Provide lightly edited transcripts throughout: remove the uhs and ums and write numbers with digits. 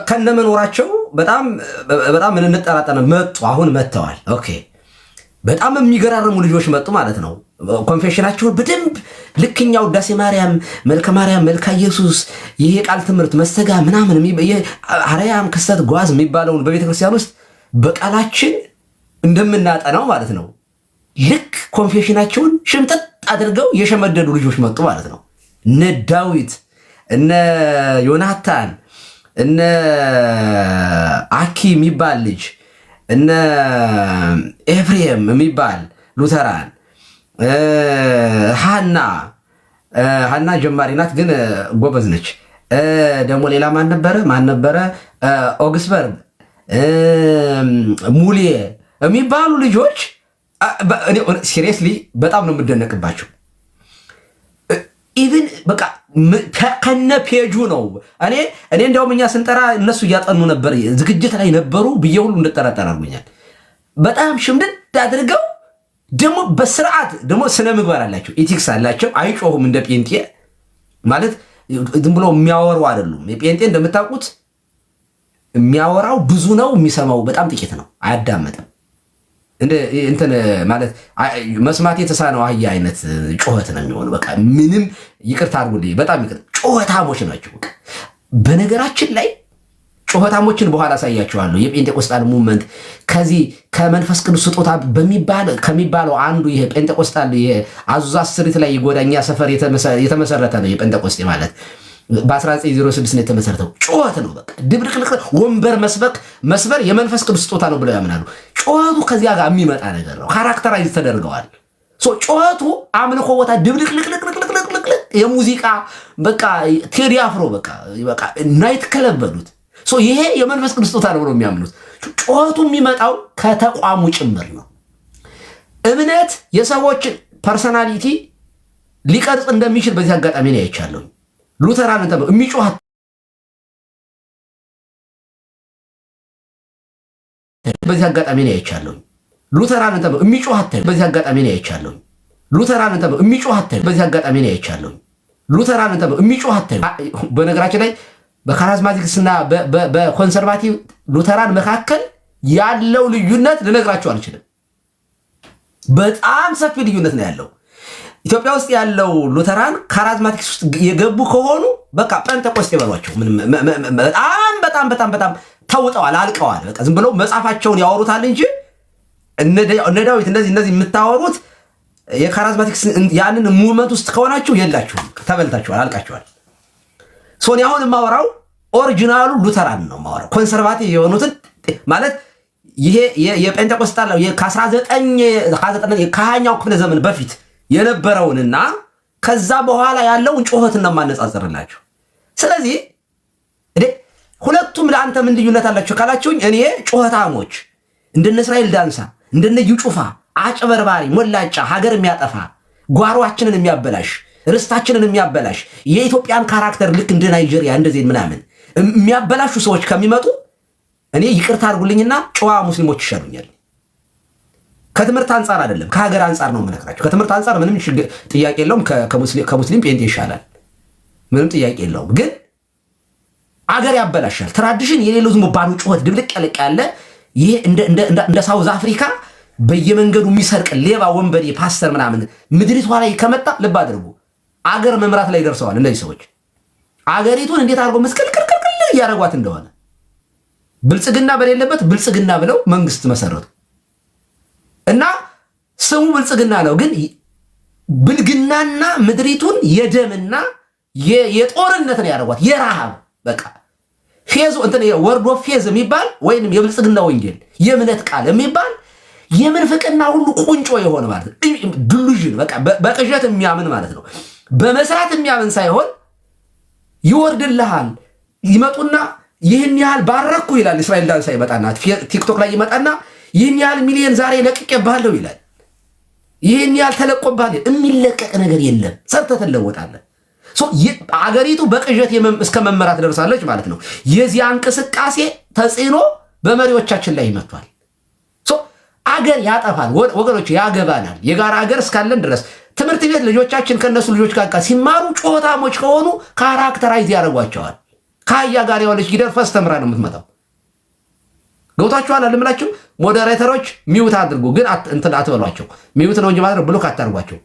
ከነመኖራቸው በጣም እንጠራጠር መጡ። አሁን መጥተዋል። ኦኬ በጣም የሚገራርሙ ልጆች መጡ ማለት ነው። ኮንፌሽናቸውን በደንብ ልክኛ ውዳሴ ማርያም፣ መልከ ማርያም፣ መልካ ኢየሱስ፣ ይሄ ቃል ትምህርት መስተጋ ምናምን አርያም ክስተት ጓዝ የሚባለውን በቤተክርስቲያን ውስጥ በቃላችን እንደምናጠናው ማለት ነው። ልክ ኮንፌሽናቸውን ሽምጥጥ አድርገው የሸመደዱ ልጆች መጡ ማለት ነው። እነ ዳዊት፣ እነ ዮናታን፣ እነ አኪ የሚባል ልጅ፣ እነ ኤፍሬም የሚባል ሉተራን፣ ሃና ጀማሪ ናት ግን ጎበዝ ነች። ደግሞ ሌላ ማን ነበረ? ኦግስበርግ፣ ሙሌ የሚባሉ ልጆች ሲሪየስሊ በጣም ነው የምደነቅባቸው። ኢቭን በቃ ከነ ፔጁ ነው። እኔ እንዲያውም እኛ ስንጠራ እነሱ እያጠኑ ነበር፣ ዝግጅት ላይ ነበሩ ብዬ ሁሉ እንድጠራጠር አድርጎኛል። በጣም ሽምድድ አድርገው ደግሞ በስርዓት ደግሞ ስነ ምግባር አላቸው፣ ኢቲክስ አላቸው። አይጮሁም እንደ ጴንጤ ማለት ዝም ብሎ የሚያወሩ አይደሉም። የጴንጤ እንደምታውቁት የሚያወራው ብዙ ነው፣ የሚሰማው በጣም ጥቂት ነው፣ አያዳመጥም። እንትን ማለት መስማት የተሳነው አህያ አይነት ጩኸት ነው የሚሆነው። በቃ ምንም ይቅርታ አድርጉልኝ፣ በጣም ይቅርታ ጩኸታሞች ናቸው። በነገራችን ላይ ጩኸታሞችን በኋላ አሳያቸዋለሁ። የጴንጤቆስጣል ሙቭመንት ከዚህ ከመንፈስ ቅዱስ ስጦታ ከሚባለው አንዱ ይሄ ጴንጤቆስጣል አዙዛ ስትሪት ላይ ጎዳኛ ሰፈር የተመሰረተ ነው። የጴንጤቆስጤ ማለት በ1906 ነው የተመሰረተው። ጩኸት ነው በቃ ድብልቅልቅ። ወንበር መስበር የመንፈስ ቅዱስ ስጦታ ነው ብለው ያምናሉ። ጩኸቱ ከዚያ ጋር የሚመጣ ነገር ነው። ካራክተራይዝ ተደርገዋል። ጩኸቱ አምልኮ ቦታ ድብልቅልቅልቅልቅልቅልቅ የሙዚቃ በቃ ቴዲ አፍሮ በቃ ናይት ክለብ በሉት። ይሄ የመንፈስ ቅዱስ ስጦታ ነው ብለው የሚያምኑት። ጩኸቱ የሚመጣው ከተቋሙ ጭምር ነው። እምነት የሰዎችን ፐርሰናሊቲ ሊቀርጽ እንደሚችል በዚህ አጋጣሚ ነው አይቻለሁ። ሉተራን ተብሎ የሚጮህ በዚህ አጋጣሚ ነው አይቻለሁ። ሉተራን ተብሎ የሚጮህ በዚህ አጋጣሚ ነው አይቻለሁ። ሉተራን ተብሎ የሚጮህ በዚህ አጋጣሚ ነው አይቻለሁ። ሉተራን ተብሎ የሚጮህ በነገራችን ላይ በካሪዝማቲክስና በኮንሰርቫቲቭ ሉተራን መካከል ያለው ልዩነት ልነግራችሁ አልችልም። በጣም ሰፊ ልዩነት ነው ያለው። ኢትዮጵያ ውስጥ ያለው ሉተራን ካሪዝማቲክስ ውስጥ የገቡ ከሆኑ በቃ ጴንጤቆስጤ ይበሏቸው። በጣም ተውጠዋል፣ አልቀዋል። በቃ ዝም ብለው መጽሐፋቸውን ያወሩታል እንጂ እነ ዳዊት እነዚህ የምታወሩት የካሪዝማቲክስ ያንን ሙቭመንት ውስጥ ከሆናችሁ የላችሁም፣ ተበልታችኋል፣ አልቃችኋል። ሶኒ አሁን የማወራው ኦሪጂናሉ ሉተራን ነው የማወራው። ኮንሰርቫቲቭ የሆኑትን ማለት ይሄ የጴንጤቆስጣል ከ20ኛው ክፍለ ዘመን በፊት የነበረውንና ከዛ በኋላ ያለውን ጩኸት ነው ማነጻጸርላችሁ። ስለዚህ ሁለቱም ለአንተ ምን ልዩነት አላችሁ ካላችሁኝ፣ እኔ ጩኸታሞች እንደነ እስራኤል ዳንሳ እንደነ ዩጩፋ አጭበርባሪ ሞላጫ ሀገር የሚያጠፋ ጓሯችንን የሚያበላሽ ርስታችንን የሚያበላሽ የኢትዮጵያን ካራክተር ልክ እንደ ናይጄሪያ እንደዚህ ምናምን የሚያበላሹ ሰዎች ከሚመጡ እኔ ይቅርታ አድርጉልኝና ጨዋ ሙስሊሞች ይሻሉኛል። ከትምህርት አንጻር አይደለም ከሀገር አንጻር ነው የምነግራቸው። ከትምህርት አንጻር ምንም ጥያቄ የለውም። ከሙስሊም ጴንጤ ይሻላል፣ ምንም ጥያቄ የለውም። ግን አገር ያበላሻል። ትራዲሽን የሌለው ዝም ባሉ ጩኸት ድብልቅ ያለቅ ያለ ይሄ እንደ ሳውዝ አፍሪካ በየመንገዱ የሚሰርቅ ሌባ ወንበዴ ፓስተር ምናምን ምድሪቷ ላይ ከመጣ ልብ አድርጉ፣ አገር መምራት ላይ ደርሰዋል እነዚህ ሰዎች። አገሪቱን እንዴት አድርጎ መስቀልቅልቅል እያደረጓት እንደሆነ ብልጽግና በሌለበት ብልጽግና ብለው መንግስት መሰረቱ እና ስሙ ብልጽግና ነው። ግን ብልግናና ምድሪቱን የደምና የጦርነት ነው ያደረጓት፣ የረሃብ በቃ ፌዝ ወርዶ ፌዝ የሚባል ወይንም የብልጽግና ወንጌል የእምነት ቃል የሚባል የምንፍቅና ሁሉ ቁንጮ የሆነ ማለት ነው። ዲሉዥን በቃ በቅዠት የሚያምን ማለት ነው። በመስራት የሚያምን ሳይሆን ይወርድልሃል። ይመጡና ይህን ያህል ባረኩ ይላል። እስራኤል ዳንሳ ይመጣና ቲክቶክ ላይ ይመጣና ይህን ያህል ሚሊዮን ዛሬ ለቅቄብሃለሁ ይላል። ይህን ያህል ተለቆብሃል። የሚለቀቅ ነገር የለም። ሰርተህ ትለወጣለህ። አገሪቱ በቅዠት እስከ መመራት ደርሳለች ማለት ነው። የዚያ እንቅስቃሴ ተጽዕኖ በመሪዎቻችን ላይ ይመቷል። አገር ያጠፋል። ወገኖች ያገባናል። የጋራ አገር እስካለን ድረስ ትምህርት ቤት ልጆቻችን ከነሱ ልጆች ጋር ሲማሩ ጮታሞች ከሆኑ ካራክተራይዝ ያደርጓቸዋል። ከአህያ ጋር የሆነች ጊደር ፈስ ተምራ ነው የምትመጣው። ገብታችኋል አልምላችሁ? ሞዴሬተሮች ሚውት አድርጉ፣ ግን እንትን አትበሏቸው። ሚውት ነው እንጂ ማለት ብሎክ አታርጓቸው።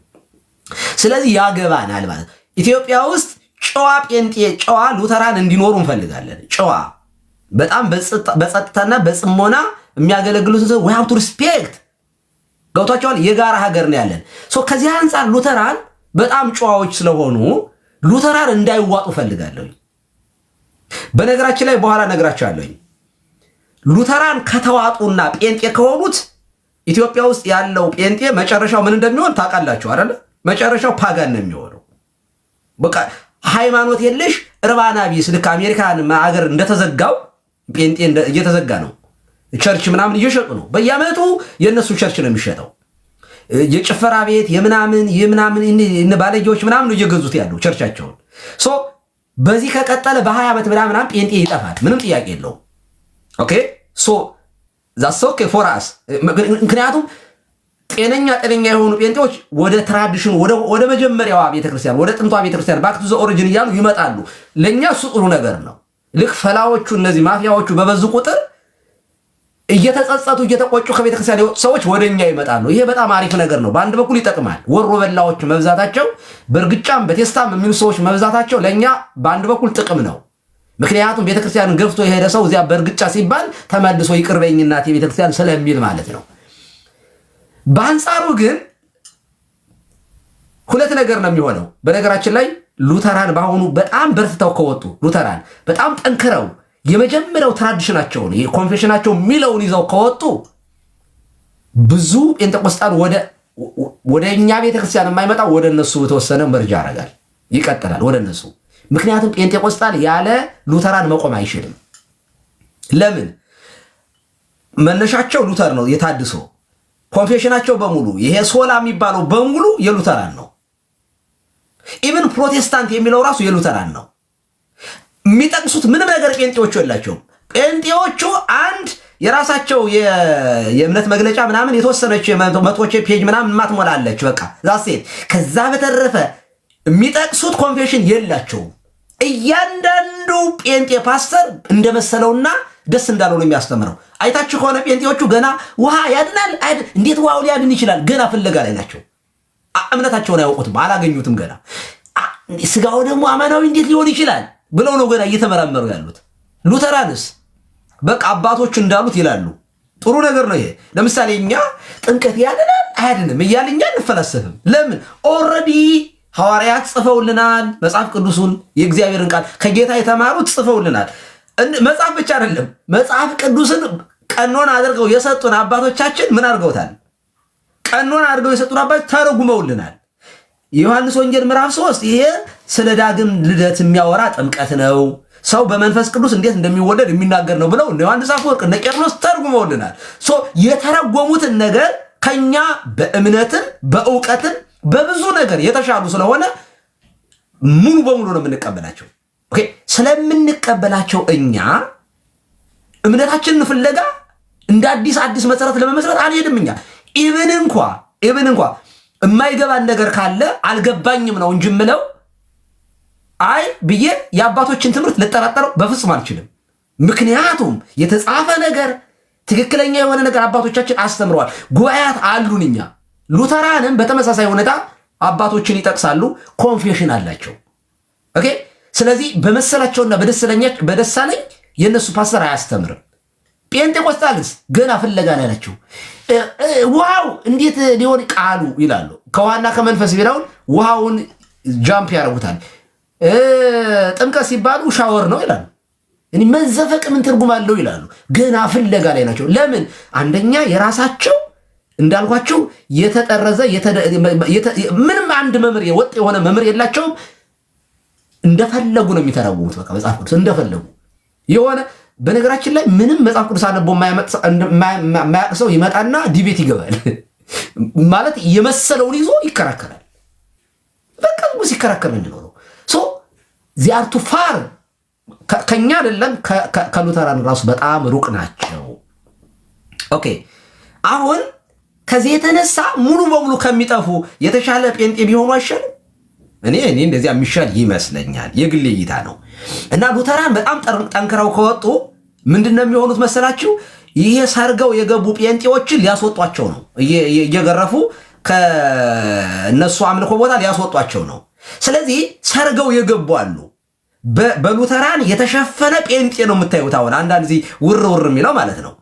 ስለዚህ ያገባናል ማለት ኢትዮጵያ ውስጥ ጨዋ ጴንጤ፣ ጨዋ ሉተራን እንዲኖሩ እንፈልጋለን። ጨዋ በጣም በጸጥታና በጽሞና የሚያገለግሉት ሰው we have to respect። ገብታችኋል? የጋራ ሀገር ነው ያለን። ከዚህ አንፃር ሉተራን በጣም ጨዋዎች ስለሆኑ ሉተራን እንዳይዋጡ ፈልጋለሁ። በነገራችን ላይ በኋላ ነግራቸዋለሁ። ሉተራን ከተዋጡና ጴንጤ ከሆኑት ኢትዮጵያ ውስጥ ያለው ጴንጤ መጨረሻው ምን እንደሚሆን ታውቃላችሁ አይደል? መጨረሻው ፓጋን ነው የሚሆነው። በቃ ሃይማኖት የለሽ እርባና ቢስ ልክ አሜሪካን ሀገር እንደተዘጋው ጴንጤ እየተዘጋ ነው። ቸርች ምናምን እየሸጡ ነው። በየዓመቱ የነሱ ቸርች ነው የሚሸጠው። የጭፈራ ቤት የምናምን እነ ባለጌዎች ምናምን እየገዙት ያለው ቸርቻቸውን። በዚህ ከቀጠለ በ20 ዓመት ምናምን ጴንጤ ይጠፋል። ምንም ጥያቄ የለውም። ኦኬ that's okay for us። ምክንያቱም ጤነኛ የሆኑ ጴንጤዎች ወደ ትራዲሽን ወደ መጀመሪያዋ ቤተክርስቲያን ወደ ጥንቷ ቤተክርስቲያን ባክ ቱ ዘ ኦሪጂን እያሉ ይመጣሉ። ለኛ እሱ ጥሩ ነገር ነው። ልክ ፈላዎቹ እነዚህ ማፊያዎቹ በበዙ ቁጥር እየተጸጸቱ እየተቆጩ ከቤተክርስቲያን የወጡ ሰዎች ወደኛ ይመጣሉ። ይሄ በጣም አሪፍ ነገር ነው። በአንድ በኩል ይጠቅማል። ወሮ በላዎች መብዛታቸው፣ በእርግጫም በቴስታም የሚሉ ሰዎች መብዛታቸው ለኛ በአንድ በኩል ጥቅም ነው። ምክንያቱም ቤተክርስቲያንን ገፍቶ የሄደ ሰው እዚያ በእርግጫ ሲባል ተመልሶ ይቅርበኝ እናቴ ቤተክርስቲያን ስለሚል ማለት ነው። በአንጻሩ ግን ሁለት ነገር ነው የሚሆነው። በነገራችን ላይ ሉተራን በአሁኑ በጣም በርትተው ከወጡ ሉተራን በጣም ጠንክረው የመጀመሪያው ትራዲሽናቸውን ኮንፌሽናቸው የሚለውን ይዘው ከወጡ ብዙ ጴንጤቆስጣን ወደ እኛ ቤተክርስቲያን የማይመጣ ወደ እነሱ በተወሰነ መርጃ ያደርጋል፣ ይቀጥላል ወደ እነሱ። ምክንያቱም ጴንጤቆስጣን ያለ ሉተራን መቆም አይችልም። ለምን? መነሻቸው ሉተር ነው። የታድሶ ኮንፌሽናቸው በሙሉ ይሄ ሶላ የሚባለው በሙሉ የሉተራን ነው። ኢቭን ፕሮቴስታንት የሚለው ራሱ የሉተራን ነው። የሚጠቅሱት ምንም ነገር ጴንጤዎቹ የላቸውም። ጴንጤዎቹ አንድ የራሳቸው የእምነት መግለጫ ምናምን የተወሰነች መቶቼ ፔጅ ምናምን ማትሞላለች በቃ ዛሴት። ከዛ በተረፈ የሚጠቅሱት ኮንፌሽን የላቸውም። እያንዳንዱ ጴንጤ ፓስተር እንደመሰለውና ደስ እንዳለው ነው የሚያስተምረው። አይታችሁ ከሆነ ጴንጤዎቹ ገና ውሃ ያድናል እንዴት ውሃው ሊያድን ይችላል? ገና ፍለጋ ላይ ናቸው። እምነታቸውን አያውቁትም፣ አላገኙትም ገና። ስጋው ደግሞ አማናዊ እንዴት ሊሆን ይችላል ብለው ነው ገና እየተመራመሩ ያሉት። ሉተራንስ በቃ አባቶቹ እንዳሉት ይላሉ። ጥሩ ነገር ነው ይሄ። ለምሳሌ እኛ ጥምቀት ያድናል አያድንም እያልን እኛ እንፈላሰፍም። ለምን? ኦልሬዲ ሐዋርያት ጽፈውልናል። መጽሐፍ ቅዱሱን የእግዚአብሔርን ቃል ከጌታ የተማሩት ጽፈውልናል። መጽሐፍ ብቻ አይደለም፣ መጽሐፍ ቅዱስን ቀኖን አድርገው የሰጡን አባቶቻችን ምን አድርገውታል? ቀኖን አድርገው የሰጡን አባቶች ተረጉመውልናል። የዮሐንስ ወንጌል ምዕራፍ 3 ይሄ ስለ ዳግም ልደት የሚያወራ ጥምቀት ነው፣ ሰው በመንፈስ ቅዱስ እንዴት እንደሚወለድ የሚናገር ነው ብለው እነ ዮሐንስ አፈወርቅ እነ ቄርሎስ ተርጉመውልናል። የተረጎሙትን ነገር ከኛ በእምነትም በእውቀትም በብዙ ነገር የተሻሉ ስለሆነ ሙሉ በሙሉ ነው የምንቀበላቸው። ኦኬ፣ ስለምንቀበላቸው እኛ እምነታችንን ፍለጋ እንደ አዲስ መሰረት ለመመስረት አንሄድም። እኛ ኢቭን እንኳ የማይገባን ነገር ካለ አልገባኝም ነው እንጂ ምለው አይ ብዬ የአባቶችን ትምህርት ልጠራጠረው በፍጹም አልችልም። ምክንያቱም የተጻፈ ነገር ትክክለኛ የሆነ ነገር አባቶቻችን አስተምረዋል። ጉባኤያት አሉን። እኛ ሉተራንም በተመሳሳይ ሁኔታ አባቶችን ይጠቅሳሉ፣ ኮንፌሽን አላቸው። ኦኬ። ስለዚህ በመሰላቸውና በደሳለኝ የነሱ ፓስተር አያስተምርም። ጴንጤቆስጣልስ ገና ፍለጋ ላይ ናቸው። ውሃው እንዴት ሊሆን ቃሉ ይላሉ። ከውሃና ከመንፈስ ቢለውን ውሃውን ጃምፕ ያደርጉታል። ጥምቀት ሲባሉ ሻወር ነው ይላሉ። እኔ መዘፈቅ ምን ትርጉም አለው ይላሉ። ገና ፍለጋ ላይ ናቸው። ለምን? አንደኛ የራሳቸው እንዳልኳቸው የተጠረዘ ምንም አንድ መምህር ወጥ የሆነ መምህር የላቸውም። እንደፈለጉ ነው የሚተረጉሙት። በቃ መጽሐፍ ቅዱስ እንደፈለጉ የሆነ በነገራችን ላይ ምንም መጽሐፍ ቅዱስ አነቦ የማያውቅ ሰው ይመጣና ዲቤት ይገባል ማለት የመሰለውን ይዞ ይከራከራል። በቃ ሲከራከር እንዲኖረው ዚያርቱ ፋር ከኛ አይደለም ከሉተራን ራሱ በጣም ሩቅ ናቸው። ኦኬ፣ አሁን ከዚህ የተነሳ ሙሉ በሙሉ ከሚጠፉ የተሻለ ጴንጤ ቢሆኑ አይሻልም? እኔ እንደዚያ የሚሻል ይመስለኛል። የግል እይታ ነው። እና ሉተራን በጣም ጠንክረው ከወጡ ምንድነው የሚሆኑት መሰላችሁ? ይሄ ሰርገው የገቡ ጴንጤዎችን ሊያስወጧቸው ነው። እየገረፉ ከነሱ አምልኮ ቦታ ሊያስወጧቸው ነው። ስለዚህ ሰርገው የገቡ አሉ። በሉተራን የተሸፈነ ጴንጤ ነው የምታዩት። አሁን አንዳንድ ጊዜ ውር ውር የሚለው ማለት ነው።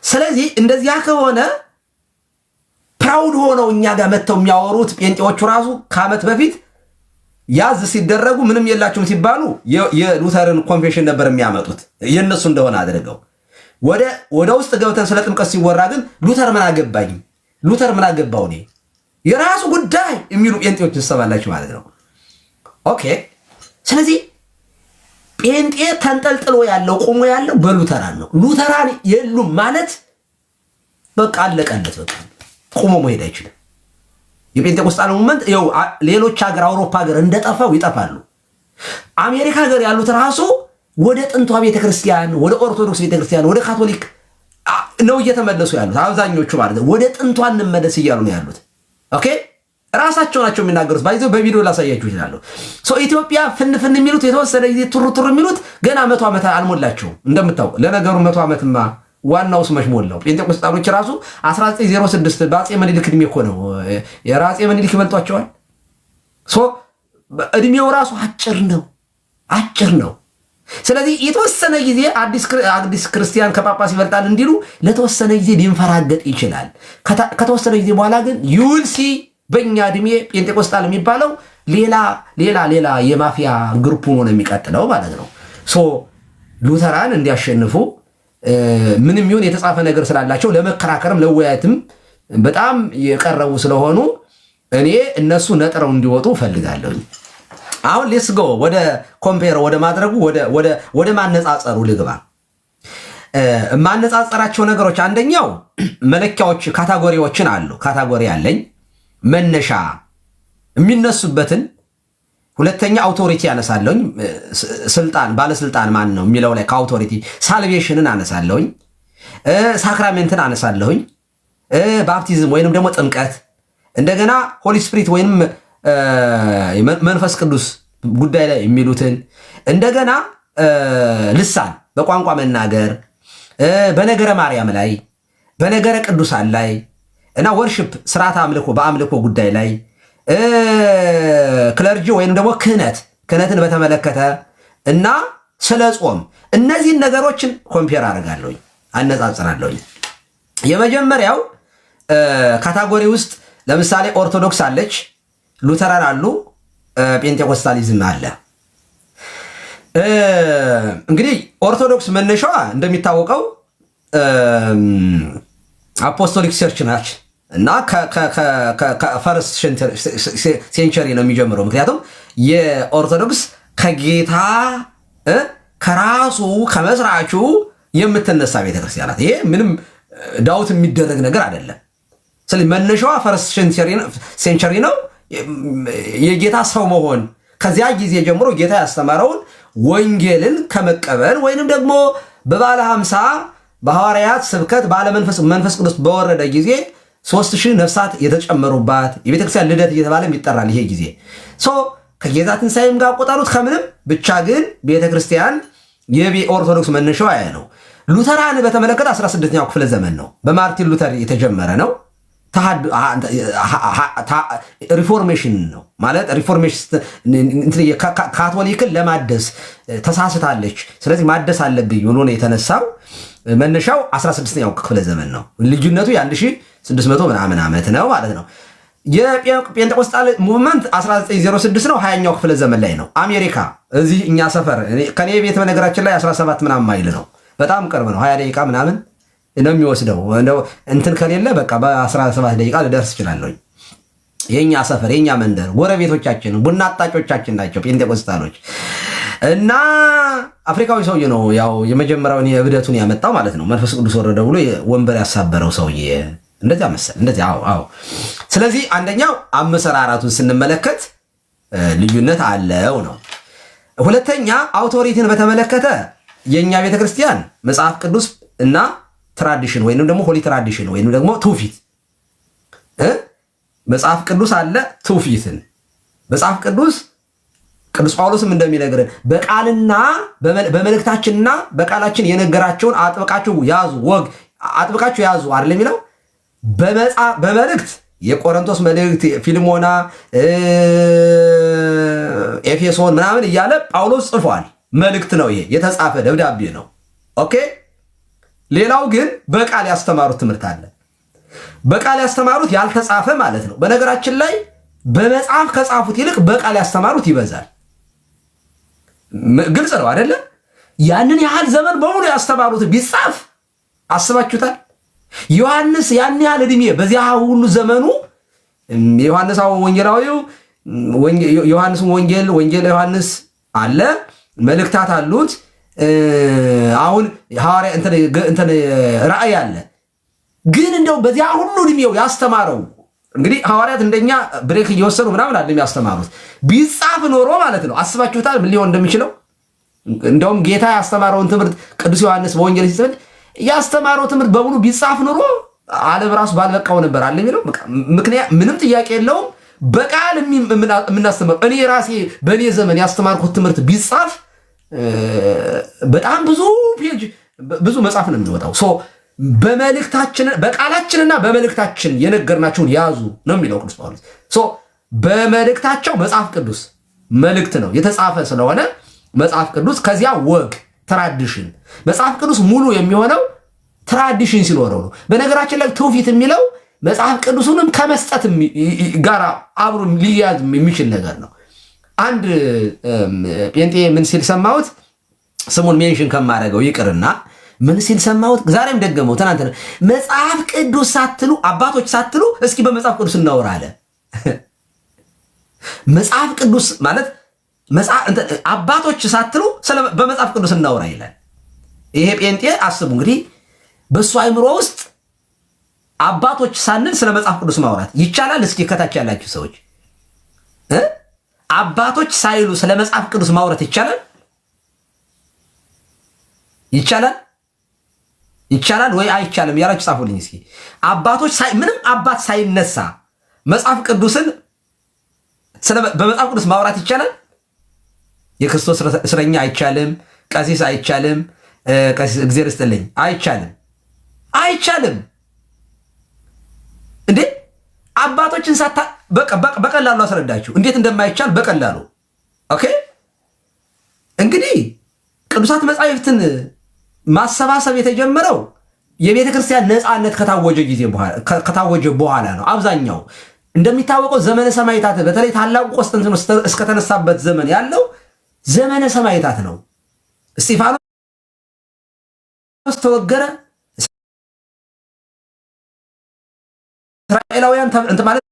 ስለዚህ እንደዚያ ከሆነ ፕራውድ ሆነው እኛ ጋር መጥተው የሚያወሩት ጴንጤዎቹ ራሱ ከዓመት በፊት ያዝ ሲደረጉ ምንም የላችሁም ሲባሉ የሉተርን ኮንፌሽን ነበር የሚያመጡት የእነሱ እንደሆነ አድርገው። ወደ ውስጥ ገብተን ስለ ጥምቀት ሲወራ ግን ሉተር ምን አገባኝ፣ ሉተር ምን አገባው እኔ የራሱ ጉዳይ የሚሉ ጴንጤዎች ትሰማላችሁ ማለት ነው። ኦኬ። ስለዚህ ጴንጤ ተንጠልጥሎ ያለው ቆሞ ያለው በሉተራን ነው። ሉተራን የሉም ማለት በቃ አለቀለት። በቃ ቆሞ መሄድ አይችልም። የጴንጤቆስጣል ሙቭመንት ይኸው ሌሎች ሀገር አውሮፓ ሀገር እንደጠፋው ይጠፋሉ። አሜሪካ ሀገር ያሉት ራሱ ወደ ጥንቷ ቤተክርስቲያን፣ ወደ ኦርቶዶክስ ቤተክርስቲያን፣ ወደ ካቶሊክ ነው እየተመለሱ ያሉት አብዛኞቹ ማለት ነው። ወደ ጥንቷ እንመለስ እያሉ ነው ያሉት። ኦኬ። ራሳቸው ናቸው የሚናገሩት። ባይዘው በቪዲዮ ላሳያችሁ ይችላሉ። ኢትዮጵያ ፍንፍን የሚሉት የተወሰነ ጊዜ ቱር የሚሉት ገና 100 ዓመት አልሞላቸውም እንደምታውቁ። ለነገሩ 100 ዓመትማ ዋናው ስመሽ ሞላው። ጴንጤቆስጣሎች ራሱ 1906 በአፄ ምኒልክ እድሜ እኮ ነው። የአፄ ምኒልክ ይበልጧቸዋል። እድሜው ራሱ አጭር ነው። ስለዚህ የተወሰነ ጊዜ አዲስ ክርስቲያን ከጳጳስ ይበልጣል እንዲሉ ለተወሰነ ጊዜ ሊንፈራገጥ ይችላል። ከተወሰነ ጊዜ በኋላ ግን ዩልሲ በእኛ እድሜ ጴንጤቆስጣል የሚባለው ሌላ የማፊያ ግሩፕ ሆኖ ነው የሚቀጥለው ማለት ነው። ሉተራን እንዲያሸንፉ ምንም ይሁን የተጻፈ ነገር ስላላቸው ለመከራከርም ለወያየትም በጣም የቀረቡ ስለሆኑ እኔ እነሱ ነጥረው እንዲወጡ ፈልጋለሁ። አሁን ሌትስ ጎ ወደ ኮምፔር ወደ ማድረጉ ወደ ማነጻጸሩ ልግባ። ማነጻጸራቸው ነገሮች አንደኛው መለኪያዎች ካታጎሪዎችን አሉ። ካታጎሪ አለኝ መነሻ የሚነሱበትን። ሁለተኛ አውቶሪቲ አነሳለሁኝ። ስልጣን ባለስልጣን ማን ነው የሚለው ላይ ከአውቶሪቲ ሳልቬሽንን አነሳለሁኝ። ሳክራሜንትን አነሳለሁኝ። ባፕቲዝም ወይንም ደግሞ ጥምቀት፣ እንደገና ሆሊ ስፒሪት ወይንም መንፈስ ቅዱስ ጉዳይ ላይ የሚሉትን፣ እንደገና ልሳን በቋንቋ መናገር፣ በነገረ ማርያም ላይ፣ በነገረ ቅዱሳን ላይ እና ወርሽፕ ስርዓት አምልኮ በአምልኮ ጉዳይ ላይ፣ ክለርጂ ወይም ደግሞ ክህነትን በተመለከተ እና ስለ ጾም፣ እነዚህን ነገሮችን ኮምፔር አደርጋለሁኝ፣ አነጻጽራለሁኝ። የመጀመሪያው ካታጎሪ ውስጥ ለምሳሌ ኦርቶዶክስ አለች፣ ሉተራን አሉ፣ ጴንጤኮስታሊዝም አለ። እንግዲህ ኦርቶዶክስ መነሻዋ እንደሚታወቀው አፖስቶሊክ ቸርች ናች እና ከፈርስት ሴንቸሪ ነው የሚጀምረው። ምክንያቱም የኦርቶዶክስ ከጌታ ከራሱ ከመስራቹ የምትነሳ ቤተክርስቲያናት። ይሄ ምንም ዳውት የሚደረግ ነገር አይደለም። ስለዚህ መነሻዋ ፈርስት ሴንቸሪ ነው። የጌታ ሰው መሆን ከዚያ ጊዜ ጀምሮ ጌታ ያስተማረውን ወንጌልን ከመቀበል ወይንም ደግሞ በባለ 50 በሐዋርያት ስብከት ባለ መንፈስ ቅዱስ በወረደ ጊዜ 3000 ነፍሳት የተጨመሩባት የቤተክርስቲያን ልደት እየተባለ ይጠራል። ይሄ ጊዜ ከጌታ ትንሣኤም ጋር ቆጠሩት ከምንም ብቻ ግን ቤተክርስቲያን የኦርቶዶክስ መነሻዋ ያ ነው። ሉተራን በተመለከተ 16ኛው ክፍለ ዘመን ነው፣ በማርቲን ሉተር የተጀመረ ነው። ሪፎርሜሽን ነው ማለት ካቶሊክን ለማደስ ተሳስታለች፣ ስለዚህ ማደስ አለብኝ ብሎ ነው የተነሳው። መነሻው 16ኛው ክፍለ ዘመን ነው። ልዩነቱ የ1600 ምናምን ዓመት ነው ማለት ነው። የጴንጤቆስጣል ሙቭመንት 1906 ነው፣ 20ኛው ክፍለ ዘመን ላይ ነው። አሜሪካ እዚህ እኛ ሰፈር ከኔ ቤት በነገራችን ላይ 17 ምናምን ማይል ነው፣ በጣም ቅርብ ነው። 20 ደቂቃ ምናምን ነው የሚወስደው። እንትን ከሌለ በቃ በ17 ደቂቃ ልደርስ እችላለሁ። የኛ ሰፈር የኛ መንደር ጎረቤቶቻችን ቡና አጣጮቻችን ናቸው ጴንጤቆስጣሎች። እና አፍሪካዊ ሰውዬ ነው ያው የመጀመሪያውን የእብደቱን ያመጣው ማለት ነው። መንፈስ ቅዱስ ወረደ ብሎ ወንበር ያሳበረው ሰውዬ እንደዚያ መሰል እንደዚያ። አዎ። ስለዚህ አንደኛው አመሰራራቱን ስንመለከት ልዩነት አለው ነው። ሁለተኛ አውቶሪቲን በተመለከተ የኛ ቤተክርስቲያን መጽሐፍ ቅዱስ እና ትራዲሽን ወይንም ደግሞ ሆሊ ትራዲሽን ወይንም ደግሞ ትውፊት እ መጽሐፍ ቅዱስ አለ ትውፊትን መጽሐፍ ቅዱስ ቅዱስ ጳውሎስም እንደሚነግረን በቃልና በመልእክታችንና በቃላችን የነገራቸውን አጥብቃችሁ ያዙ፣ ወግ አጥብቃችሁ ያዙ አይደል የሚለው። በመልእክት የቆሮንቶስ መልእክት፣ ፊልሞና፣ ኤፌሶን ምናምን እያለ ጳውሎስ ጽፏል። መልእክት ነው ይሄ፣ የተጻፈ ደብዳቤ ነው። ኦኬ። ሌላው ግን በቃል ያስተማሩት ትምህርት አለ። በቃል ያስተማሩት ያልተጻፈ ማለት ነው። በነገራችን ላይ በመጽሐፍ ከጻፉት ይልቅ በቃል ያስተማሩት ይበዛል። ግልጽ ነው አይደለ? ያንን ያህል ዘመን በሙሉ ያስተማሩት ቢጻፍ አስባችሁታል? ዮሐንስ ያን ያህል ዕድሜ በዚያ ሁሉ ዘመኑ ዮሐንስ ወንጌላዊው ዮሐንስ ወንጌል ዮሐንስ አለ፣ መልእክታት አሉት። አሁን ሐዋርያ እንትን ራእይ አለ። ግን እንደው በዚያ ሁሉ ዕድሜው ያስተማረው እንግዲህ ሐዋርያት እንደኛ ብሬክ እየወሰኑ ምናምን አይደለም ያስተማሩት። ቢጻፍ ኖሮ ማለት ነው አስባችሁታል ምን ሊሆን እንደሚችለው? እንደውም ጌታ ያስተማረውን ትምህርት ቅዱስ ዮሐንስ በወንጌል ሲጽፍ ያስተማረው ትምህርት በሙሉ ቢጻፍ ኖሮ ዓለም ራሱ ባልበቃው ነበር አለ የሚለው። ምክንያት ምንም ጥያቄ የለውም። በቃል የምናስተምረው እኔ ራሴ በእኔ ዘመን ያስተማርኩት ትምህርት ቢጻፍ በጣም ብዙ ፔጅ ብዙ መጽሐፍ ነው የሚወጣው። በቃላችንና በመልእክታችን የነገርናቸውን ያዙ ነው የሚለው ቅዱስ ጳውሎስ። በመልእክታቸው መጽሐፍ ቅዱስ መልእክት ነው የተጻፈ ስለሆነ መጽሐፍ ቅዱስ፣ ከዚያ ወግ ትራዲሽን። መጽሐፍ ቅዱስ ሙሉ የሚሆነው ትራዲሽን ሲኖረው ነው። በነገራችን ላይ ትውፊት የሚለው መጽሐፍ ቅዱሱንም ከመስጠት ጋር አብሮ ሊያዝ የሚችል ነገር ነው። አንድ ጴንጤ ምን ሲል ሰማሁት፣ ስሙን ሜንሽን ከማደርገው ይቅርና ምን ሲል ሰማሁት፣ ዛሬም ደገመው ትናንት። መጽሐፍ ቅዱስ ሳትሉ አባቶች ሳትሉ እስኪ በመጽሐፍ ቅዱስ እናወራ አለ። መጽሐፍ ቅዱስ ማለት አባቶች ሳትሉ በመጽሐፍ ቅዱስ እናወራ ይላል። ይሄ ጴንጤ አስቡ እንግዲህ በእሱ አይምሮ ውስጥ አባቶች ሳንል ስለ መጽሐፍ ቅዱስ ማውራት ይቻላል? እስኪ ከታች ያላችሁ ሰዎች አባቶች ሳይሉ ስለ መጽሐፍ ቅዱስ ማውራት ይቻላል? ይቻላል? ይቻላል ወይ አይቻልም ያላችሁ ጻፉልኝ እስኪ። አባቶች ምንም አባት ሳይነሳ መጽሐፍ ቅዱስን በመጽሐፍ ቅዱስ ማውራት ይቻላል? የክርስቶስ እስረኛ አይቻልም፣ ቀሲስ አይቻልም፣ ቀሲስ እግዚአብሔር ይስጥልኝ አይቻልም፣ አይቻልም። እንዴ አባቶችን በቀላሉ አስረዳችሁ እንዴት እንደማይቻል በቀላሉ። ኦኬ እንግዲህ ቅዱሳት መጻሕፍትን ማሰባሰብ የተጀመረው የቤተ ክርስቲያን ነፃነት ከታወጀ በኋላ ነው። አብዛኛው እንደሚታወቀው ዘመነ ሰማዕታት በተለይ ታላቁ ቆስጠንጢኖስ እስከተነሳበት ዘመን ያለው ዘመነ ሰማዕታት ነው። እስጢፋኖስ ተወገረ። እስራኤላውያን እንትን ማለት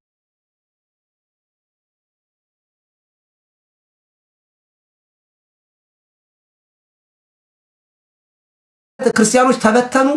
ክርስቲያኖች ተበተኑ።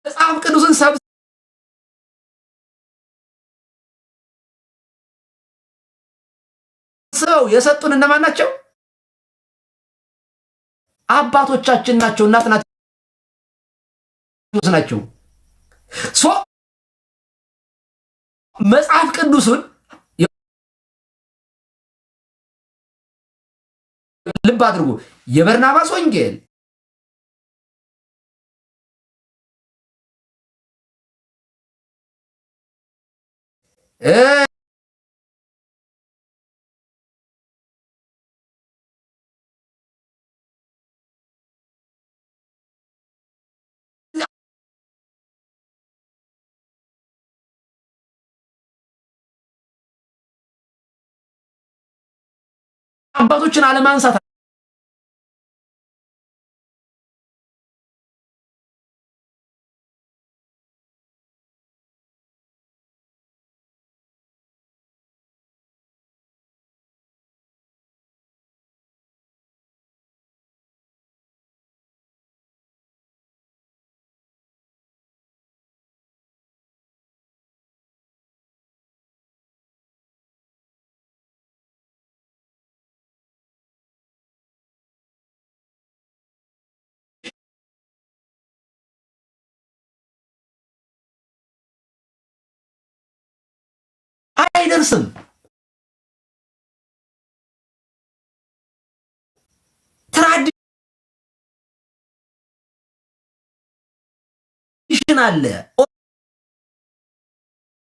መጽሐፍ ቅዱስን ሰብስበው የሰጡን እነማን ናቸው? አባቶቻችን ናቸው። እናት ናቸው። መጽሐፍ ቅዱስን ልብ አድርጉ። የበርናባስ ወንጌል አባቶችን አለማንሳት አይደርስም። ትራዲሽን አለ፣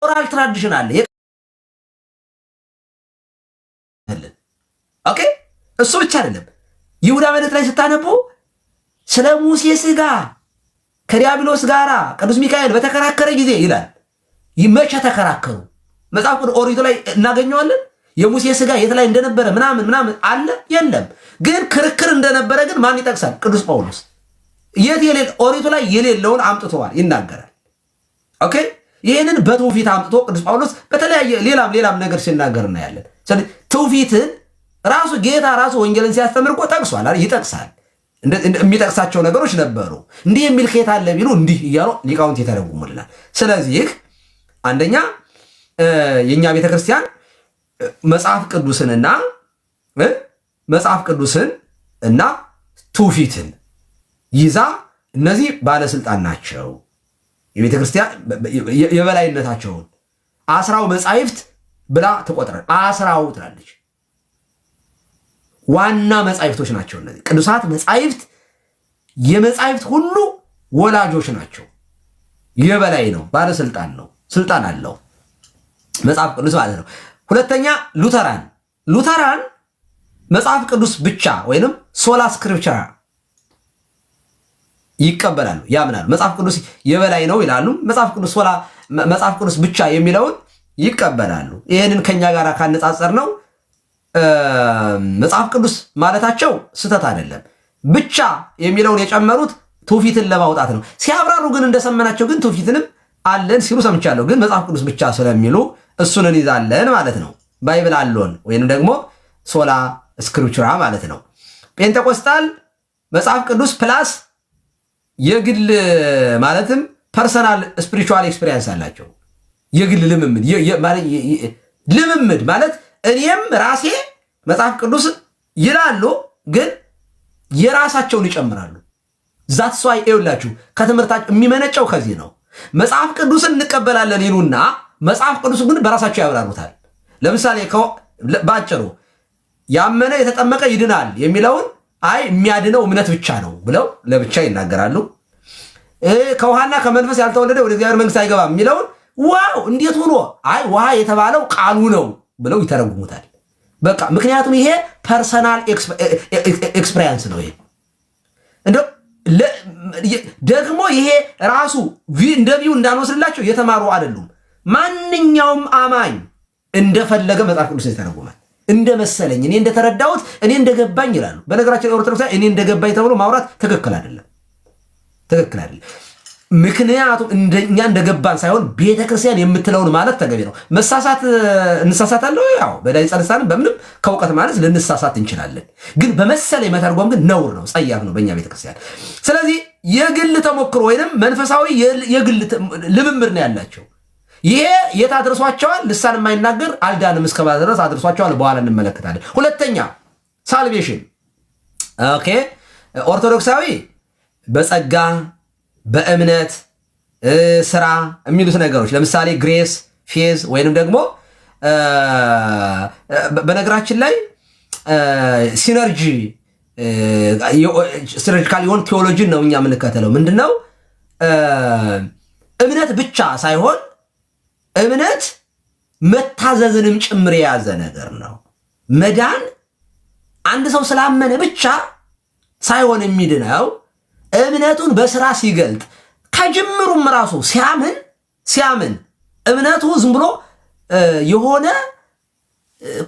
ኦራል ትራዲሽን አለ። ኦኬ እሱ ብቻ አይደለም። ይሁዳ መልእክት ላይ ስታነቡ ስለ ሙሴ ሥጋ ከዲያብሎስ ጋር ቅዱስ ሚካኤል በተከራከረ ጊዜ ይላል። መቼ ተከራከሩ? መጽሐፍ ቅዱስ ኦሪቱ ላይ እናገኘዋለን። የሙሴ ሥጋ የት ላይ እንደነበረ ምናምን አለ የለም። ግን ክርክር እንደነበረ ግን ማን ይጠቅሳል? ቅዱስ ጳውሎስ። ኦሪቱ ላይ የሌለውን አምጥተዋል ይናገራል። ኦኬ ይህንን በትውፊት አምጥቶ ቅዱስ ጳውሎስ በተለያየ ሌላም ነገር ሲናገር እናያለን። ስለዚህ ትውፊትን ራሱ ጌታ ራሱ ወንጌልን ሲያስተምር እኮ ጠቅሷል፣ ይጠቅሳል። የሚጠቅሳቸው ነገሮች ነበሩ። እንዲህ የሚል ከየት አለ ቢሉ እንዲህ እያሉ ሊቃውንት የተረጉሙልናል። ስለዚህ አንደኛ የኛ ቤተክርስቲያን መጽሐፍ ቅዱስን እና ትውፊትን ይዛ እነዚህ ባለስልጣን ናቸው። የቤተክርስቲያን የበላይነታቸውን አስራው መጻሕፍት ብላ ትቆጥራለች። አስራው ትላለች። ዋና መጻሕፍቶች ናቸው እነዚህ ቅዱሳት መጻሕፍት። የመጻሕፍት ሁሉ ወላጆች ናቸው። የበላይ ነው፣ ባለስልጣን ነው፣ ስልጣን አለው መጽሐፍ ቅዱስ ማለት ነው። ሁለተኛ ሉተራን መጽሐፍ ቅዱስ ብቻ ወይንም ሶላ ስክሪፕቸራ ይቀበላሉ፣ ያምናሉ። መጽሐፍ ቅዱስ የበላይ ነው ይላሉ። መጽሐፍ ቅዱስ ብቻ የሚለውን ይቀበላሉ። ይህንን ከኛ ጋር ካነጻጸር ነው መጽሐፍ ቅዱስ ማለታቸው ስተት አይደለም። ብቻ የሚለውን የጨመሩት ትውፊትን ለማውጣት ነው። ሲያብራሩ ግን እንደሰመናቸው ግን ትውፊትንም አለን ሲሉ ሰምቻለሁ። ግን መጽሐፍ ቅዱስ ብቻ ስለሚሉ እሱን እንይዛለን ማለት ነው። ባይብል አሎን ወይንም ደግሞ ሶላ ስክሪፕቹራ ማለት ነው። ጴንጤቆስጣል መጽሐፍ ቅዱስ ፕላስ የግል ማለትም ፐርሰናል ስፒሪቹዋል ኤክስፒሪየንስ አላቸው። የግል ልምምድ ማለት እኔም ራሴ መጽሐፍ ቅዱስ ይላሉ፣ ግን የራሳቸውን ይጨምራሉ። ዛት ሷይ ይውላችሁ ከትምህርታቸው የሚመነጨው ከዚህ ነው። መጽሐፍ ቅዱስን እንቀበላለን ይሉና መጽሐፍ ቅዱስ ግን በራሳቸው ያብራሩታል። ለምሳሌ ባጭሩ ያመነ የተጠመቀ ይድናል የሚለውን የሚያድነው እምነት ብቻ ነው ብለው ለብቻ ይናገራሉ። ከውሃና ከመንፈስ ያልተወለደ ወደ እግዚአብሔር መንግስት አይገባም የሚለውን ዋው እንዴት ሆኖ ውሃ የተባለው ቃሉ ነው ብለው ይተረጉሙታል። በቃ ምክንያቱም ይሄ ፐርሰናል ኤክስፒሪየንስ ነው። ይሄ እንደው ደግሞ ይሄ ራሱ እንደ ቪው እንዳንወስድላቸው የተማሩ አይደሉም። ማንኛውም አማኝ እንደፈለገ መጽሐፍ ቅዱስ ይተረጉማል። እንደመሰለኝ እኔ እንደተረዳሁት እኔ እንደገባኝ ይላሉ። በነገራችን ኦርቶዶክስ እኔ እንደገባኝ ተብሎ ማውራት ትክክል አይደለም። ምክንያቱም እኛ እንደገባን ሳይሆን ቤተክርስቲያን የምትለውን ማለት ተገቢ ነው። መሳሳት እንሳሳታለን። ያው በዳይ ጸልሳን በምንም ከእውቀት ማለት ልንሳሳት እንችላለን። ግን በመሰለ መተርጎም ግን ነውር ነው፣ ጸያፍ ነው በእኛ ቤተክርስቲያን። ስለዚህ የግል ተሞክሮ ወይንም መንፈሳዊ የግል ልምምድ ነው ያላቸው። ይሄ የት አድርሷቸዋል? ልሳን የማይናገር አልዳንም እስከ ማለት ድረስ አድርሷቸዋል። በኋላ እንመለከታለን። ሁለተኛ ሳልቬሽን። ኦኬ ኦርቶዶክሳዊ በጸጋ በእምነት ስራ የሚሉት ነገሮች ለምሳሌ ግሬስ ፌዝ ወይንም ደግሞ በነገራችን ላይ ሲነርጂካል የሆን ቴዎሎጂን ነው እኛ የምንከተለው። ምንድነው? እምነት ብቻ ሳይሆን እምነት መታዘዝንም ጭምር የያዘ ነገር ነው። መዳን አንድ ሰው ስላመነ ብቻ ሳይሆን የሚድነው እምነቱን በስራ ሲገልጥ ከጅምሩም ራሱ ሲያምን እምነቱ ዝም ብሎ የሆነ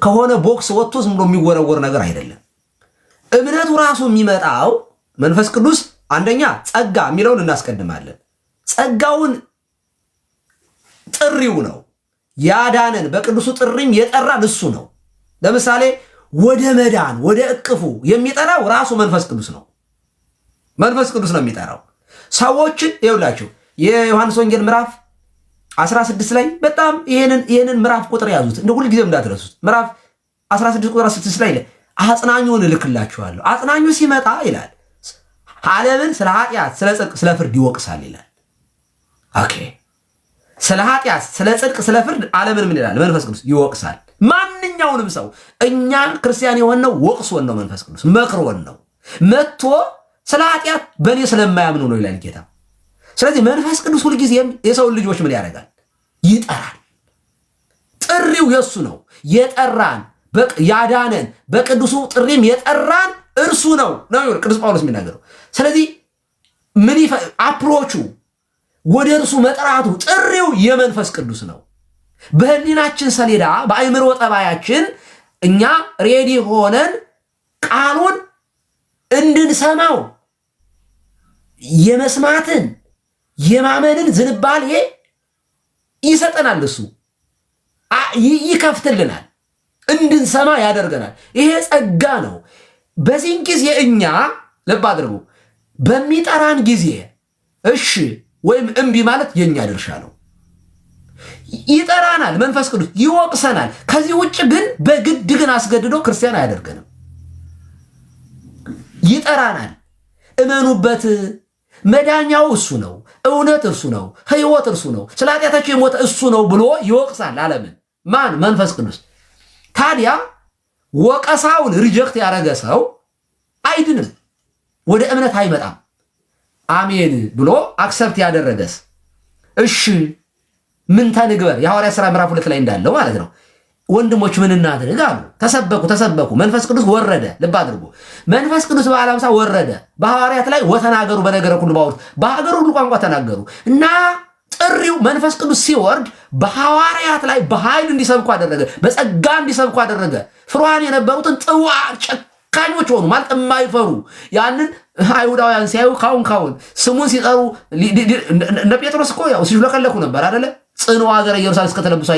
ከሆነ ቦክስ ወጥቶ ዝም ብሎ የሚወረወር ነገር አይደለም። እምነቱ ራሱ የሚመጣው መንፈስ ቅዱስ አንደኛ ጸጋ የሚለውን እናስቀድማለን። ጸጋውን ጥሪው ነው ያዳነን፣ በቅዱሱ ጥሪም የጠራን እሱ ነው። ለምሳሌ ወደ መዳን ወደ እቅፉ የሚጠራው ራሱ መንፈስ ቅዱስ ነው። መንፈስ ቅዱስ ነው የሚጠራው ሰዎችን። ይኸውላችሁ የዮሐንስ ወንጌል ምዕራፍ 16 ላይ በጣም ይሄንን ምዕራፍ ቁጥር ያዙት፣ እንደ ሁልጊዜም እንዳትረሱት። ምዕራፍ 16 ቁጥር 6 ላይ አጽናኙን እልክላችኋለሁ። አጽናኙ ሲመጣ ይላል ዓለምን ስለ ኃጢአት፣ ስለ ጽድቅ፣ ስለ ፍርድ ይወቅሳል ይላል። ኦኬ ስለ ኃጢአት፣ ስለ ጽድቅ፣ ስለ ፍርድ ዓለምን ምን ይላል? መንፈስ ቅዱስ ይወቅሳል። ማንኛውንም ሰው እኛ ክርስቲያን የሆነው ወቅሶን ነው። መንፈስ ቅዱስ መክሮን ነው። መጥቶ ስለ ኃጢአት በእኔ ስለማያምኑ ነው ይላል ጌታ። ስለዚህ መንፈስ ቅዱስ ሁልጊዜም የሰውን ልጆች ምን ያደርጋል? ይጠራል። ጥሪው የሱ ነው። የጠራን ያዳነን፣ በቅዱሱ ጥሪም የጠራን እርሱ ነው ቅዱስ ጳውሎስ የሚናገረው። ስለዚህ ምን አፕሮቹ ወደ እርሱ መጥራቱ፣ ጥሪው የመንፈስ ቅዱስ ነው። በህሊናችን ሰሌዳ በአእምሮ ጠባያችን እኛ ሬዲ ሆነን ቃሉን እንድንሰማው የመስማትን የማመንን ዝንባሌ ይሰጠናል። እሱ ይከፍትልናል፣ እንድንሰማ ያደርገናል። ይሄ ጸጋ ነው። በዚህን ጊዜ እኛ ልብ አድርጉ፣ በሚጠራን ጊዜ እሺ ወይም እምቢ ማለት የኛ ድርሻ ነው። ይጠራናል፣ መንፈስ ቅዱስ ይወቅሰናል። ከዚህ ውጭ ግን በግድ ግን አስገድዶ ክርስቲያን አያደርገንም። ይጠራናል፣ እመኑበት፣ መዳኛው እሱ ነው፣ እውነት እርሱ ነው፣ ህይወት እርሱ ነው፣ ስለ ኃጢአታቸው የሞተ እሱ ነው ብሎ ይወቅሳል ዓለምን። ማን? መንፈስ ቅዱስ። ታዲያ ወቀሳውን ሪጀክት ያደረገ ሰው አይድንም፣ ወደ እምነት አይመጣም። አሜን ብሎ አክሰፕት ያደረገስ እሺ ምን ተንግበር? የሐዋርያት ሥራ ምዕራፍ 2 ላይ እንዳለው ማለት ነው። ወንድሞች ምን እናድርግ አሉ። ተሰበኩ። መንፈስ ቅዱስ ወረደ። ልብ አድርጉ፣ መንፈስ ቅዱስ በዓለ ሃምሳ ወረደ። በሐዋርያት ላይ ወተናገሩ በነገረ ሁሉ ባወሩት፣ በሀገር ሁሉ ቋንቋ ተናገሩ እና ጥሪው መንፈስ ቅዱስ ሲወርድ በሐዋርያት ላይ በኃይል እንዲሰብኩ አደረገ፣ በጸጋ እንዲሰብኩ አደረገ። ፍሩሃን የነበሩትን ጥዋር ጨካኞች ሆኑ፣ ማለት የማይፈሩ ያንን አይሁዳውያን ሲያዩ ካሁን ስሙን ሲጠሩ እነ ጴጥሮስ እኮ ያው ሲሽለከለኩ ነበር አይደለ? ጽኑ ሀገረ ኢየሩሳሌም እስከተለብሱ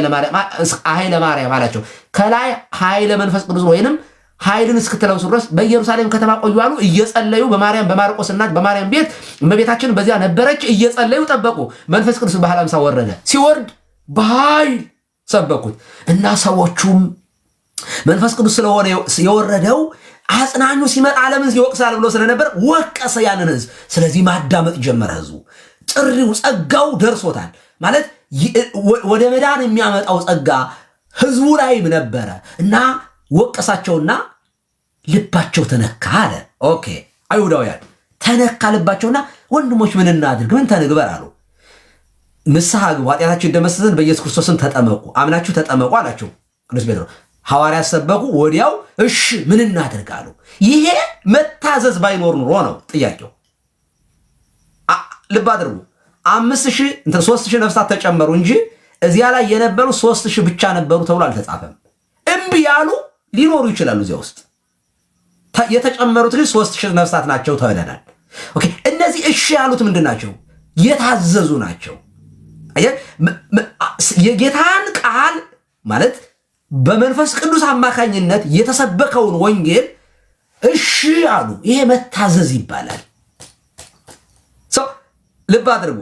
ኃይለ ማርያም አላቸው። ከላይ ኃይለ መንፈስ ቅዱስ ወይንም ኃይልን እስክትለብሱ ድረስ በኢየሩሳሌም ከተማ ቆዩ አሉ። እየጸለዩ በማርያም በማርቆስ እናት በማርያም ቤት እመቤታችን በዚያ ነበረች። እየጸለዩ ጠበቁ። መንፈስ ቅዱስ በዓለ ሃምሳ ወረደ። ሲወርድ በኃይል ሰበኩት እና ሰዎቹም መንፈስ ቅዱስ ስለሆነ የወረደው አጽናኙ ሲመጣ ዓለምን ይወቅሳል ብሎ ስለነበር ወቀሰ ያንን ህዝብ። ስለዚህ ማዳመጥ ጀመረ ህዝቡ። ጥሪው ጸጋው ደርሶታል ማለት ወደ መዳን የሚያመጣው ጸጋ ህዝቡ ላይም ነበረ እና ወቀሳቸውና ልባቸው ተነካ አለ። ኦኬ አይሁዳውያን ተነካ ልባቸውና ወንድሞች ምን እናድርግ? ምን ተንግበር አሉ። ንስሐ ግቡ፣ ኃጢአታችሁ ይደመሰስን፣ በኢየሱስ ክርስቶስን ተጠመቁ፣ አምናችሁ ተጠመቁ አላቸው ቅዱስ ጴጥሮስ። ሐዋርያት ሰበኩ። ወዲያው እሺ ምን እናድርግ አሉ። ይሄ መታዘዝ ባይኖር ኑሮ ነው ጥያቄው። ልብ አድርጉ 3,000 ነፍሳት ተጨመሩ እንጂ እዚያ ላይ የነበሩ 3,000 ብቻ ነበሩ ተብሎ አልተጻፈም። እምቢ ያሉ ሊኖሩ ይችላሉ እዚያ ውስጥ። የተጨመሩት ግን 3,000 ነፍሳት ናቸው ተብለናል። ኦኬ እነዚህ እሺ ያሉት ምንድን ናቸው? የታዘዙ ናቸው። የጌታን ቃል ማለት በመንፈስ ቅዱስ አማካኝነት የተሰበከውን ወንጌል እሺ አሉ። ይሄ መታዘዝ ይባላል። ልብ አድርጉ።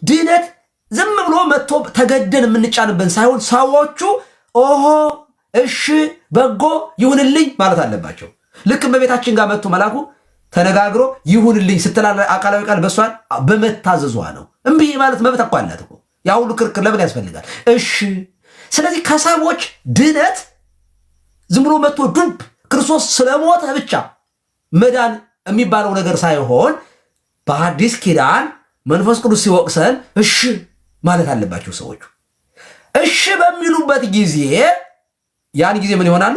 ድነት ዝም ብሎ መጥቶ ተገደን የምንጫንበት ሳይሆን ሰዎቹ ኦሆ እሺ በጎ ይሁንልኝ ማለት አለባቸው። ልክ በቤታችን ጋር መጥቶ መላኩ ተነጋግሮ ይሁንልኝ ስትላለ አካላዊ ቃል በሷን በመታዘዟ ነው። እምቢ ማለት መብት እኮ አላት እኮ። ያ ሁሉ ክርክር ለምን ያስፈልጋል? እሺ ስለዚህ ከሰዎች ድነት ዝም ብሎ መጥቶ ዱብ ክርስቶስ ስለሞተ ብቻ መዳን የሚባለው ነገር ሳይሆን በአዲስ ኪዳን መንፈስ ቅዱስ ሲወቅሰን እሺ ማለት አለባቸው ሰዎቹ። እሺ በሚሉበት ጊዜ ያን ጊዜ ምን ይሆናሉ?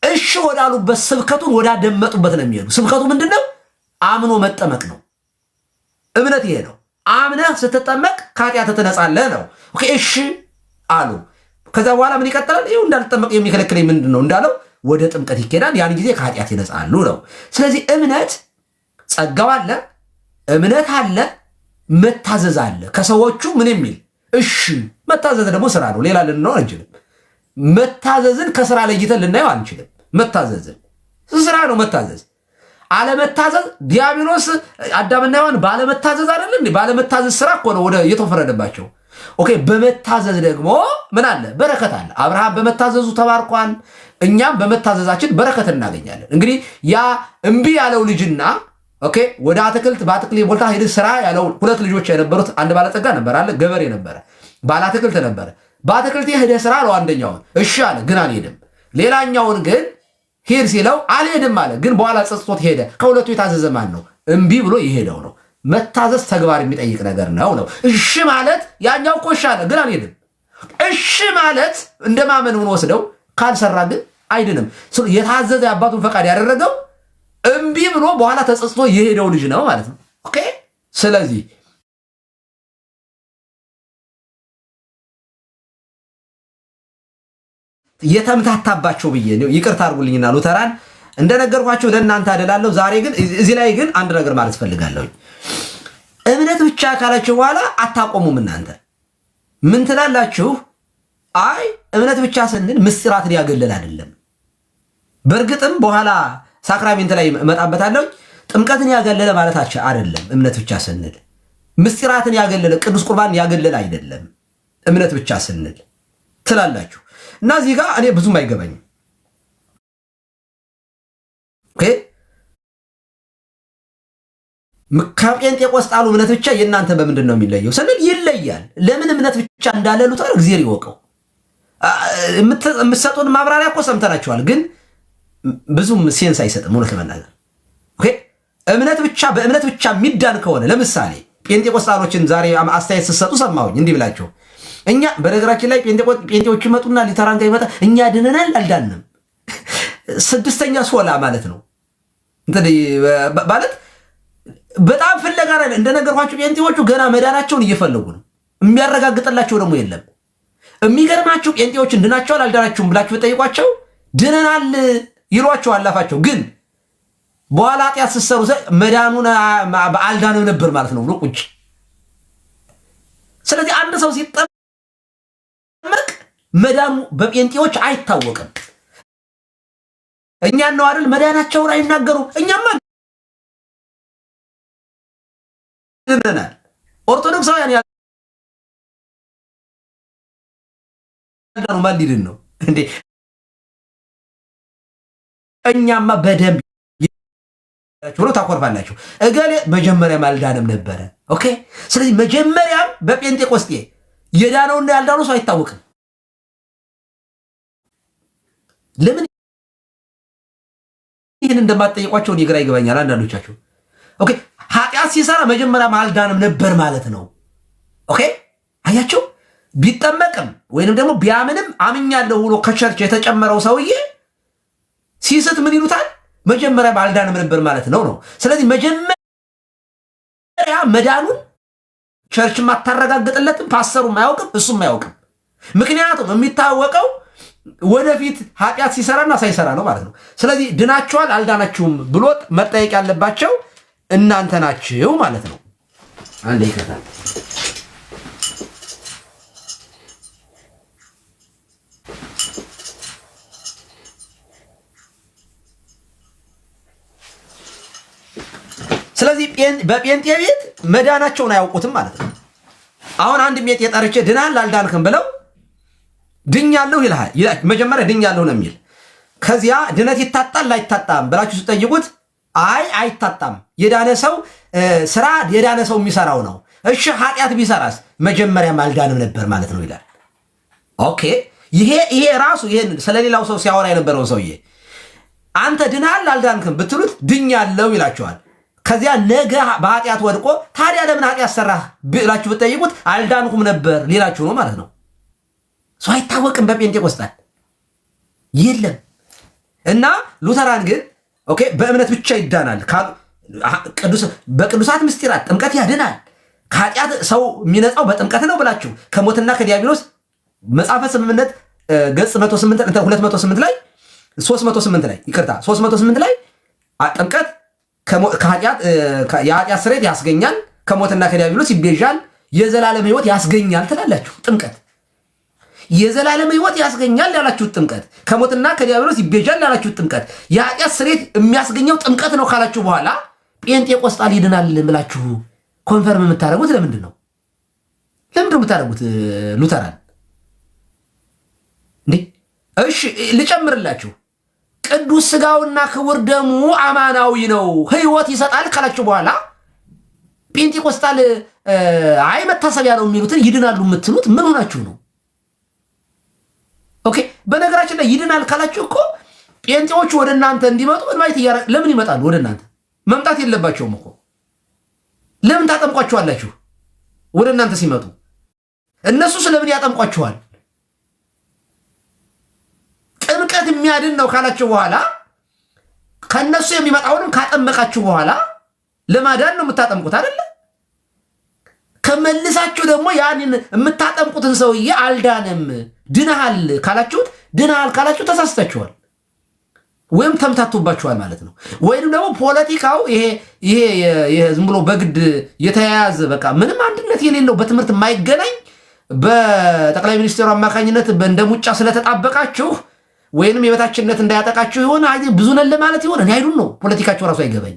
እሺ ወዳሉበት ስብከቱን ወዳደመጡበት ነው የሚሄዱ። ስብከቱ ምንድነው? አምኖ መጠመቅ ነው። እምነት ይሄ ነው። አምነህ ስትጠመቅ ከኃጢአት ትነጻለህ ነው። ኦኬ እሺ አሉ። ከዛ በኋላ ምን ይቀጥላል? ይኸው እንዳልጠመቅ የሚከለክለኝ ምንድን ነው እንዳለው ወደ ጥምቀት ይኬዳል። ያን ጊዜ ከኃጢአት ይነጻሉ ነው። ስለዚህ እምነት ጸጋው አለ፣ እምነት አለ፣ መታዘዝ አለ። ከሰዎቹ ምን የሚል እሺ፣ መታዘዝ ደግሞ ስራ ነው። ሌላ ልንነው አንችልም። መታዘዝን ከስራ ለይተን ልናየው አንችልም። መታዘዝን ስራ ነው። መታዘዝ አለመታዘዝ ዲያብሎስ አዳምና ሔዋን ባለመታዘዝ አይደል እንዴ? ባለመታዘዝ ስራ እኮ ነው ወደ የተፈረደባቸው። ኦኬ፣ በመታዘዝ ደግሞ ምን አለ? በረከት አለ። አብርሃም በመታዘዙ ተባርኳል። እኛም በመታዘዛችን በረከት እናገኛለን። እንግዲህ ያ እምቢ ያለው ልጅና ኦኬ ወደ በአትክልት ቦታ ሄድ ስራ ያለው ሁለት ልጆች የነበሩት አንድ ባለጸጋ ነበር አለ፣ ገበሬ ነበረ፣ ባለአትክልት ነበረ። በአትክልት ሄደ ስራ አለው አንደኛውን፣ እሺ አለ፣ ግን አልሄድም። ሌላኛውን ግን ሄድ ሲለው አልሄድም አለ፣ ግን በኋላ ጸጽቶት ሄደ። ከሁለቱ የታዘዘ ማን ነው? እምቢ ብሎ የሄደው ነው። መታዘዝ ተግባር የሚጠይቅ ነገር ነው። እሺ ማለት ያኛው እኮ እሺ አለ፣ ግን አልሄድም። እሺ ማለት እንደማመን ምን ወስደው፣ ካልሰራ ግን አይድንም። የታዘዘ የአባቱን ፈቃድ ያደረገው እምቢ ብሎ በኋላ ተጸጽቶ የሄደው ልጅ ነው ማለት ነው። ኦኬ ስለዚህ የተምታታባቸው ብዬ ይቅርታ አድርጉልኝና ሉተራን እንደነገርኳቸው ለእናንተ አደላለሁ። ዛሬ ግን እዚህ ላይ ግን አንድ ነገር ማለት ፈልጋለሁ። እምነት ብቻ ካላችሁ በኋላ አታቆሙም። እናንተ ምን ትላላችሁ? አይ እምነት ብቻ ስንል ምስጢራትን ያገለል አይደለም። በእርግጥም በኋላ ሳክራሜንት ላይ እመጣበታለሁ። ጥምቀትን ያገለለ ማለታቸው አይደለም። እምነት ብቻ ስንል ምስጢራትን ያገለለ ቅዱስ ቁርባን ያገለለ አይደለም እምነት ብቻ ስንል ትላላችሁ። እና እዚህ ጋር እኔ ብዙም አይገባኝም። ኦኬ ከጴንጤቆስጣሉ እምነት ብቻ የእናንተ በምንድን ነው የሚለየው ስንል ይለያል። ለምን እምነት ብቻ እንዳለ ሉተር እግዚአብሔር ይወቀው። የምትሰጡን ማብራሪያ እኮ ሰምተናችኋል፣ ግን ብዙም ሴንስ አይሰጥም እውነት ለመናገር። ኦኬ እምነት ብቻ በእምነት ብቻ የሚዳን ከሆነ ለምሳሌ ጴንጤቆስጣሎችን ዛሬ አስተያየት ስትሰጡ ሰማሁኝ እንዲህ ብላችሁ። እኛ በነገራችን ላይ ጴንጤዎች ይመጡና ሊተራን ጋር ይመጣ እኛ ድነናል አልዳንም። ስድስተኛ ሶላ ማለት ነው ማለት በጣም ፍለጋ ላይ እንደነገርኳችሁ ጴንጤዎቹ ገና መዳናቸውን እየፈለጉ ነው። የሚያረጋግጥላቸው ደግሞ የለም። የሚገርማችሁ ጴንጤዎች እንድናቸዋል አልዳናችሁም ብላችሁ በጠይቋቸው ድነናል ይሏቸው አላፋቸው፣ ግን በኋላ ኃጢአት ስትሰሩ መዳኑን አልዳንም ነበር ማለት ነው ብሎ ቁጭ። ስለዚህ አንድ ሰው ሲጠመቅ መዳኑ በጴንጤዎች አይታወቅም። እኛን ነው አይደል መዳናቸውን አይናገሩ። እኛማ ድነናል። ኦርቶዶክሳውያን ያልዳኑ ማን ሊድን ነው እንዴ? እኛማ በደንብ ብሎ ታኮርፋላችሁ። እገሌ መጀመሪያም አልዳንም ነበረ። ኦኬ ስለዚህ መጀመሪያም በጴንጤቆስጤ የዳነውና ያልዳነው ሰው አይታወቅም። ለምን ይህን እንደማትጠይቋቸው እኔ ግራ ይገባኛል አንዳንዶቻችሁ። ኦኬ ኃጢአት ሲሰራ መጀመሪያም አልዳንም ነበር ማለት ነው። ኦኬ አያችሁ፣ ቢጠመቅም ወይንም ደግሞ ቢያምንም አምኛለሁ ብሎ ከቸርች የተጨመረው ሰውዬ ሲስት ምን ይሉታል? መጀመሪያ ባልዳንም ነበር ማለት ነው። ስለዚህ መጀመሪያ መዳኑን ቸርችም አታረጋግጥለትም፣ ፓስተሩም አያውቅም፣ እሱም አያውቅም። ምክንያቱም የሚታወቀው ወደፊት ኃጢአት ሲሰራና ሳይሰራ ነው ማለት ነው። ስለዚህ ድናችኋል አልዳናችሁም ብሎ መጠየቅ ያለባቸው እናንተ ናችሁ ማለት ነው። አንዴ ይከታል ስለዚህ በጴንጤ ቤት መዳናቸውን አያውቁትም ማለት ነው። አሁን አንድ ጴንጤ ጠርቼ ድናል አልዳንክም ብለው ድኛለሁ ይልሃል። መጀመሪያ ድኛለሁ ነው የሚል። ከዚያ ድነት ይታጣል ላይታጣም ብላችሁ ስጠይቁት አይ አይታጣም፣ የዳነ ሰው ስራ የዳነ ሰው የሚሰራው ነው። እሺ ኃጢአት ቢሰራስ መጀመሪያም አልዳንም ነበር ማለት ነው ይላል። ኦኬ ይሄ ራሱ ይሄን ስለሌላው ሰው ሲያወራ የነበረው ሰውዬ አንተ ድናል አልዳንክም ብትሉት ድኛለሁ ይላችኋል። ከዚያ ነገ በኃጢአት ወድቆ ታዲያ ለምን ኃጢአት ሰራህ ብላችሁ ብትጠይቁት አልዳንኩም ነበር ሌላችሁ ነው ማለት ነው። ሰው አይታወቅም በጴንጤቆስጣል የለም። እና ሉተራን ግን ኦኬ በእምነት ብቻ ይዳናል፣ በቅዱሳት ምስጢራት ጥምቀት ያድናል፣ ከኃጢአት ሰው የሚነጻው በጥምቀት ነው ብላችሁ ከሞትና ከዲያብሎስ መጽሐፈ ስምምነት ገጽ 108 208 ላይ 308 ላይ ይቅርታ 308 ላይ ጥምቀት የኃጢአት ስርየት ያስገኛል፣ ከሞትና ከዲያብሎስ ይቤዣል፣ የዘላለም ሕይወት ያስገኛል ትላላችሁ። ጥምቀት የዘላለም ሕይወት ያስገኛል ያላችሁት ጥምቀት፣ ከሞትና ከዲያብሎስ ይቤዣል ያላችሁት ጥምቀት፣ የኃጢአት ስርየት የሚያስገኘው ጥምቀት ነው ካላችሁ በኋላ ጴንጤቆስጣል ይድናል ብላችሁ ኮንፈርም የምታደርጉት ለምንድን ነው? ለምንድን ነው የምታደርጉት? ሉተራን እንዴ? እሺ ልጨምርላችሁ። ቅዱስ ሥጋውና ክቡር ደሙ አማናዊ ነው ሕይወት ይሰጣል ካላችሁ በኋላ ጴንጤቆስጣል አይ መታሰቢያ ነው የሚሉትን ይድናሉ የምትሉት ምን ሆናችሁ ነው? ኦኬ በነገራችን ላይ ይድናል ካላችሁ እኮ ጴንጤዎቹ ወደ እናንተ እንዲመጡ ኢንቫይት ለምን ይመጣሉ? ወደ እናንተ መምጣት የለባቸውም እኮ። ለምን ታጠምቋቸዋላችሁ? ወደ እናንተ ሲመጡ እነሱ ስለምን ያጠምቋችኋል? ጥምቀት የሚያድን ነው ካላችሁ በኋላ ከነሱ የሚመጣውንም ካጠመቃችሁ በኋላ ለማዳን ነው የምታጠምቁት አይደለ? ከመልሳችሁ ደግሞ ያንን የምታጠምቁትን ሰውዬ አልዳንም ድናሃል ካላችሁ ተሳስታችኋል፣ ወይም ተምታቶባችኋል ማለት ነው። ወይም ደግሞ ፖለቲካው ይሄ ዝም ብሎ በግድ የተያያዘ በቃ ምንም አንድነት የሌለው በትምህርት የማይገናኝ በጠቅላይ ሚኒስትሩ አማካኝነት እንደ ሙጫ ስለተጣበቃችሁ ወይንም የበታችነት እንዳያጠቃችሁ ይሆን ብዙ ነን ለማለት ይሆን እኔ አይዱን ነው። ፖለቲካችሁ ራሱ አይገባኝ።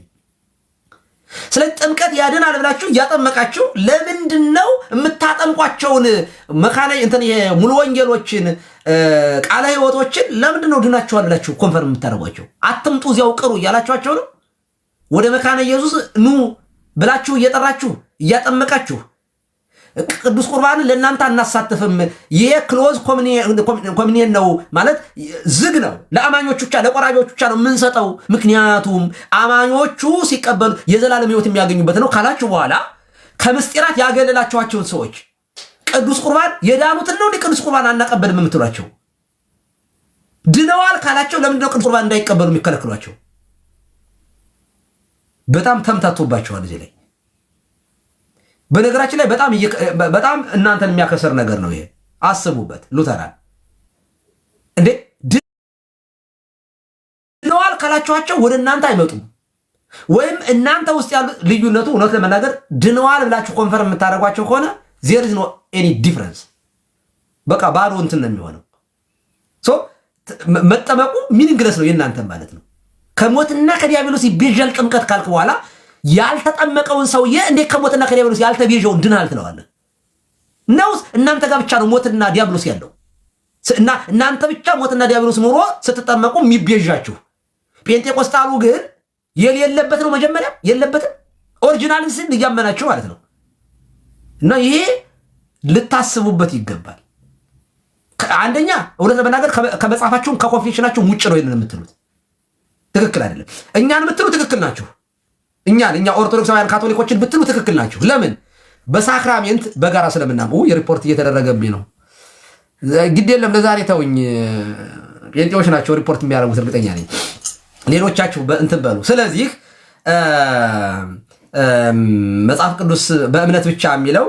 ስለዚህ ጥምቀት ያድናል ብላችሁ እያጠመቃችሁ ለምንድን ነው የምታጠምቋቸውን መካናይ ሙሉ ወንጌሎችን ቃለ ሕይወቶችን ለምንድን ነው ድናችኋል ብላችሁ ኮንፈርም የምታደርጓቸው? አትምጡ እዚያው ቅሩ እያላችኋቸው ነው። ወደ መካነ ኢየሱስ ኑ ብላችሁ እየጠራችሁ እያጠመቃችሁ ቅዱስ ቁርባንን ለእናንተ አናሳትፍም፣ ይሄ ክሎዝ ኮሚኒየን ነው ማለት ዝግ ነው፣ ለአማኞቹ ብቻ ለቆራቢዎቹ ብቻ ነው የምንሰጠው፣ ምክንያቱም አማኞቹ ሲቀበሉ የዘላለም ሕይወት የሚያገኙበት ነው ካላችሁ በኋላ ከምስጢራት ያገለላችኋቸውን ሰዎች ቅዱስ ቁርባን የዳኑትን ነው ቅዱስ ቁርባን አናቀበልም የምትሏቸው? ድነዋል ካላቸው ለምንድነው ቅዱስ ቁርባን እንዳይቀበሉ የሚከለክሏቸው? በጣም ተምታቶባቸዋል እዚህ ላይ። በነገራችን ላይ በጣም እናንተን የሚያከሰር ነገር ነው ይሄ። አስቡበት። ሉተራን እንዴ ድነዋል ካላችኋቸው ወደ እናንተ አይመጡም። ወይም እናንተ ውስጥ ያሉ ልዩነቱ እውነት ለመናገር ድነዋል ብላችሁ ኮንፈርም የምታደርጓቸው ከሆነ there is no any difference። በቃ ባዶ እንትን ነው የሚሆነው። መጠመቁ ሚኒንግለስ ነው የእናንተ ማለት ነው። ከሞትና ከዲያብሎስ ይቤዣል ጥምቀት ካልክ በኋላ ያልተጠመቀውን ሰውዬ እንዴት ከሞትና ከዲያብሎስ ያልተቤዣውን ድናል ትለዋለህ? ነውስ እናንተ ጋር ብቻ ነው ሞትና ዲያብሎስ ያለው? እና እናንተ ብቻ ሞትና ዲያብሎስ ኑሮ ስትጠመቁ የሚቤዣችሁ። ጴንጤቆስጣሉ ግን የሌለበት ነው። መጀመሪያ የለበትም። ኦሪጂናልን ስን እያመናችሁ ማለት ነው። እና ይሄ ልታስቡበት ይገባል። አንደኛ እውነት ለመናገር ከመጽሐፋችሁም ከኮንፌሽናችሁም ውጭ ነው ይሄንን የምትሉት። ትክክል አይደለም። እኛን ብትሉ ትክክል ናችሁ። እኛ ኦርቶዶክሳውያን ካቶሊኮችን ብትሉ ትክክል ናችሁ። ለምን? በሳክራሜንት በጋራ ስለምናምኑ። የሪፖርት እየተደረገብኝ ነው። ግድ የለም ለዛሬ ተውኝ። ጴንጤዎች ናቸው ሪፖርት የሚያደርጉት እርግጠኛ ነኝ። ሌሎቻችሁ እንትን በሉ። ስለዚህ መጽሐፍ ቅዱስ በእምነት ብቻ የሚለው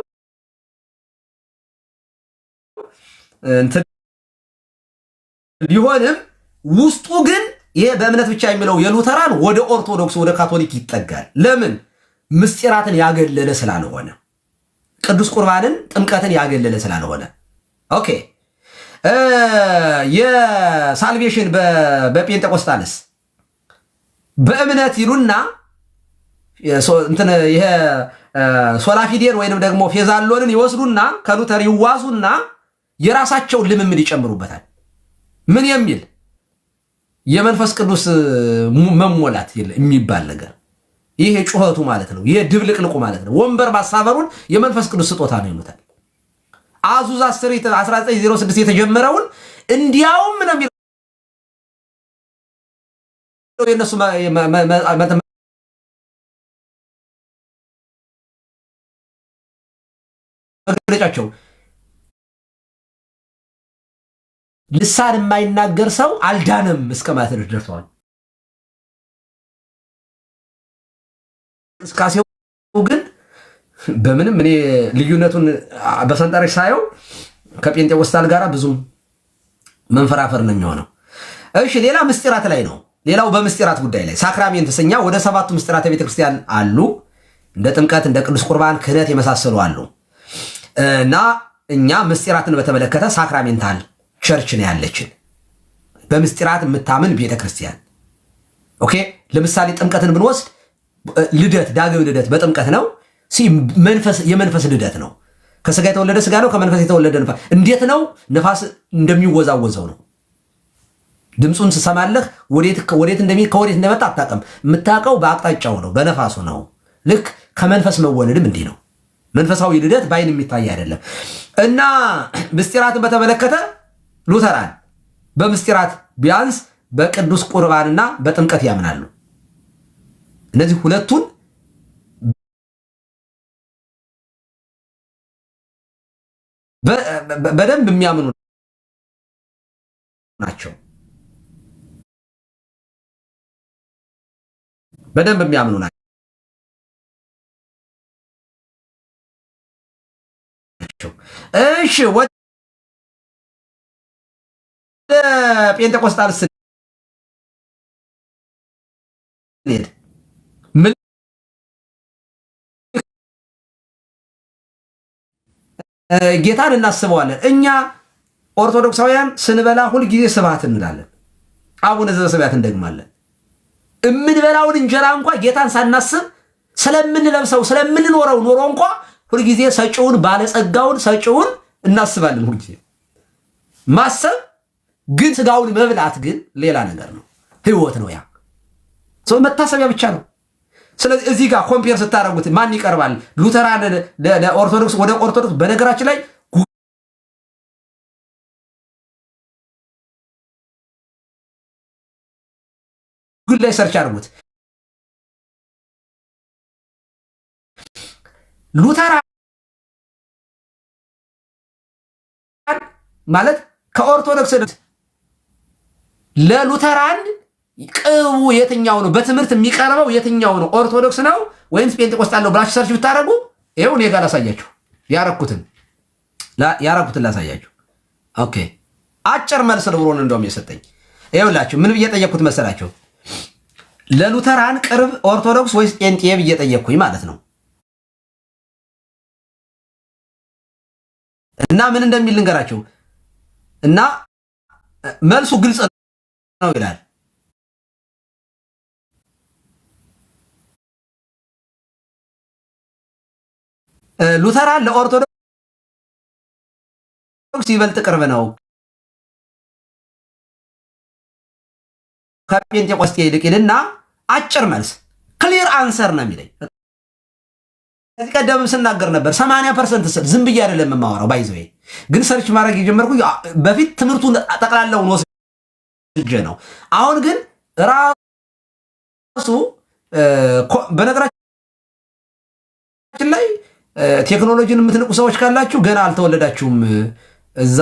ቢሆንም ውስጡ ግን ይሄ በእምነት ብቻ የሚለው የሉተራን ወደ ኦርቶዶክስ ወደ ካቶሊክ ይጠጋል። ለምን? ምስጢራትን ያገለለ ስላልሆነ፣ ቅዱስ ቁርባንን ጥምቀትን ያገለለ ስላልሆነ። ኦኬ የሳልቬሽን በጴንጤቆስጣልስ በእምነት ይሉና ይሄ ሶላፊዴን ወይንም ደግሞ ፌዛሎንን ይወስዱና ከሉተር ይዋሱና የራሳቸውን ልምምድ ይጨምሩበታል። ምን የሚል የመንፈስ ቅዱስ መሞላት የሚባል ነገር፣ ይሄ ጩኸቱ ማለት ነው። ይሄ ድብልቅልቁ ማለት ነው። ወንበር ማሳበሩን የመንፈስ ቅዱስ ስጦታ ነው ይሉታል። አዙዛ 1906 የተጀመረውን እንዲያውም ነው የሚለው የነሱ መግለጫቸው ልሳን የማይናገር ሰው አልዳንም እስከ ማለት ደርሰዋል። እንቅስቃሴው ግን በምንም እኔ ልዩነቱን በሰንጠረዥ ሳየው ከጴንጤቆስታል ጋር ብዙም መንፈራፈር ነው የሚሆነው። እሺ ሌላ ምስጢራት ላይ ነው። ሌላው በምስጢራት ጉዳይ ላይ ሳክራሜንትስ እኛ ወደ 7ቱ ምስጢራተ ቤተክርስቲያን አሉ። እንደ ጥምቀት፣ እንደ ቅዱስ ቁርባን፣ ክህነት የመሳሰሉ አሉ እና እኛ ምስጢራትን በተመለከተ ሳክራሜንታል ቸርች ነው ያለችን፣ በምስጢራት የምታምን ቤተክርስቲያን። ኦኬ ለምሳሌ ጥምቀትን ብንወስድ ልደት፣ ዳግም ልደት በጥምቀት ነው። የመንፈስ ልደት ነው። ከስጋ የተወለደ ስጋ ነው፣ ከመንፈስ የተወለደ ነፋስ። እንዴት ነው ነፋስ እንደሚወዛወዘው ነው። ድምፁን ትሰማለህ፣ ከወዴት እንደመጣ አታውቅም። የምታውቀው በአቅጣጫው ነው፣ በነፋሱ ነው። ልክ ከመንፈስ መወለድም እንዲህ ነው። መንፈሳዊ ልደት በአይን የሚታይ አይደለም። እና ምስጢራትን በተመለከተ ሉተራን በምስጢራት ቢያንስ በቅዱስ ቁርባንና በጥምቀት ያምናሉ። እነዚህ ሁለቱን በደንብ የሚያምኑ ናቸው። በደንብ የሚያምኑ ናቸው። እሺ ወደ ጴንጤቆስጣል ስንሄድ ጌታን እናስበዋለን። እኛ ኦርቶዶክሳውያን ስንበላ ሁልጊዜ ስብሐት እንላለን፣ አቡነ ዘበሰማያት እንደግማለን። የምንበላውን እንጀራ እንኳ ጌታን ሳናስብ ስለምንለብሰው ስለምንኖረው ኖሮ እንኳ ሁልጊዜ ሰጪውን ባለጸጋውን ሰጪውን እናስባለን። ሁልጊዜ ማሰብ ግን ስጋውን መብላት ግን ሌላ ነገር ነው፣ ህይወት ነው። ያ ሰው መታሰቢያ ብቻ ነው። ስለዚህ እዚህ ጋር ኮምፔር ስታደርጉት ማን ይቀርባል? ሉተራን ለኦርቶዶክስ፣ ወደ ኦርቶዶክስ። በነገራችን ላይ ጉግል ላይ ሰርች አድርጉት። ሉተራን ማለት ከኦርቶዶክስ ለሉተራን ቅቡ የትኛው ነው? በትምህርት የሚቀርበው የትኛው ነው? ኦርቶዶክስ ነው ወይምስ ጴንጤቆስጣል ነው ብላችሁ ሰርች ብታደርጉ ይኸው እኔ ጋር ላሳያችሁ፣ ያረኩትን ላሳያችሁ። ኦኬ አጭር መልስ ነው ብሎን እንደውም የሰጠኝ ይኸውላችሁ። ምን ብዬ ጠየቅኩት መሰላችሁ? ለሉተራን ቅርብ ኦርቶዶክስ ወይስ ጴንጤ ብዬ ጠየቅኩኝ ማለት ነው። እና ምን እንደሚል ልንገራችሁ። እና መልሱ ግልጽ ነው ይላል። ሉተራን ለኦርቶዶክስ ይበልጥ ቅርብ ነው ከጴንጤቆስጤ ይልቅ ይልና አጭር መልስ ክሊር አንሰር ነው የሚለኝ። ከዚህ ቀደምም ስናገር ነበር 80% ስል ዝም ብዬ አይደለም የማወራው። ባይዘው ግን ሰርች ማድረግ የጀመርኩ በፊት ትምህርቱን ጠቅላላውን ወስጄ ነው። አሁን ግን ራሱ በነገራችን ላይ ቴክኖሎጂን የምትንቁ ሰዎች ካላችሁ ገና አልተወለዳችሁም። እዛ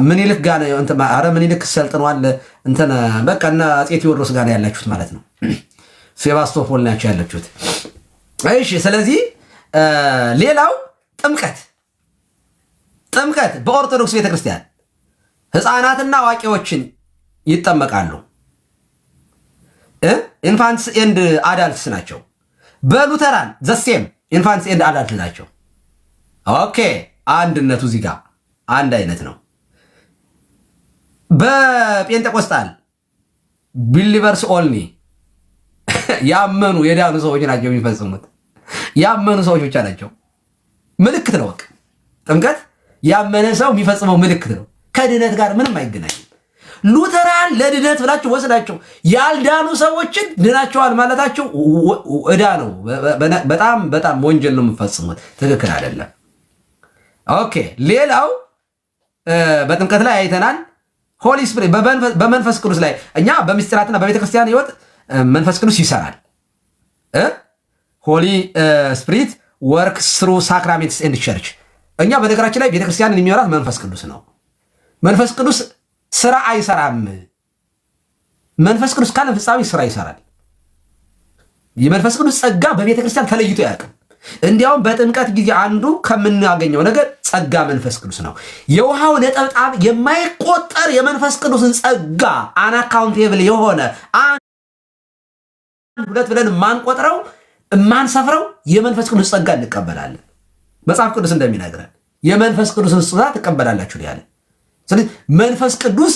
ምኒልክ ጋር ኧረ ምኒልክ ሰልጥነዋል እንትን በቃ እና አፄ ቴዎድሮስ ጋር ያላችሁት ማለት ነው። ሴባስቶፖል ናቸው ያላችሁት። እሺ ስለዚህ ሌላው ጥምቀት በኦርቶዶክስ ቤተክርስቲያን ህፃናትና አዋቂዎችን ይጠመቃሉ። ኢንፋንትስ ኤንድ አዳልትስ ናቸው። በሉተራን ዘሴም ኢንፋንትስ ኤንድ አዳልት ናቸው። ኦኬ አንድነቱ እዚህ ጋር አንድ አይነት ነው። በጴንጤቆስጣል ቢሊቨርስ ኦንሊ ያመኑ የዳኑ ሰዎች ናቸው የሚፈጽሙት። ያመኑ ሰዎች ብቻ ናቸው። ምልክት ነው። በቃ ጥምቀት ያመነ ሰው የሚፈጽመው ምልክት ነው። ከድነት ጋር ምንም አይገናኝም። ሉተራን ለድነት ብላችሁ ወስዳችሁ ያልዳኑ ሰዎችን ድናቸዋል ማለታችሁ ዕዳ ነው። በጣም በጣም ወንጀል ነው የምፈጽሙት። ትክክል አይደለም። ኦኬ ሌላው በጥምቀት ላይ አይተናል። ሆሊ ስፒሪት በመንፈስ ቅዱስ ላይ እኛ በምስጢራትና በቤተክርስቲያን ህይወት መንፈስ ቅዱስ ይሰራል። ሆሊ ስፒሪት ወርክስ ስሩ ሳክራሜንትስ ኤንድ ቸርች። እኛ በነገራችን ላይ ቤተክርስቲያንን የሚመራት መንፈስ ቅዱስ ነው። መንፈስ ቅዱስ ስራ አይሰራም። መንፈስ ቅዱስ ካለ ፍጻሜ ስራ ይሰራል። የመንፈስ ቅዱስ ጸጋ በቤተክርስቲያን ተለይቶ አያውቅም። እንዲያውም በጥምቀት ጊዜ አንዱ ከምናገኘው ነገር ጸጋ መንፈስ ቅዱስ ነው። የውሃው ነጠብጣብ የማይቆጠር የመንፈስ ቅዱስን ጸጋ አናካውንቴብል የሆነ ሁለት ብለን ማንቆጥረው ማንሰፍረው የመንፈስ ቅዱስ ጸጋ እንቀበላለን። መጽሐፍ ቅዱስ እንደሚነግረን የመንፈስ ቅዱስን ስጦታ ትቀበላላችሁ ያለ። ስለዚህ መንፈስ ቅዱስ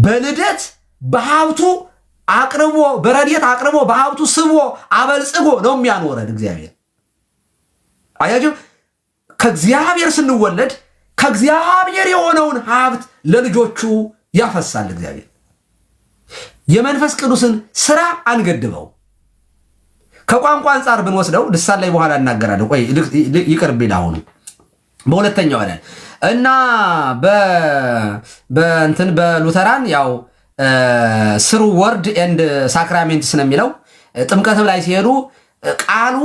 በልደት በሀብቱ አቅርቦ በረድኤት አቅርቦ በሀብቱ ስቦ አበልጽጎ ነው የሚያኖረን እግዚአብሔር። አያችሁ፣ ከእግዚአብሔር ስንወለድ ከእግዚአብሔር የሆነውን ሀብት ለልጆቹ ያፈሳል እግዚአብሔር። የመንፈስ ቅዱስን ስራ አንገድበው። ከቋንቋ አንጻር ብንወስደው ልሳን ላይ በኋላ እናገራለሁ። ቆይ ይቅርብኝ። አሁኑ በሁለተኛው አለ እና በእንትን በሉተራን ያው ስሩ ወርድ ኤንድ ሳክራሜንትስ ነው የሚለው። ጥምቀትም ላይ ሲሄዱ ቃሉ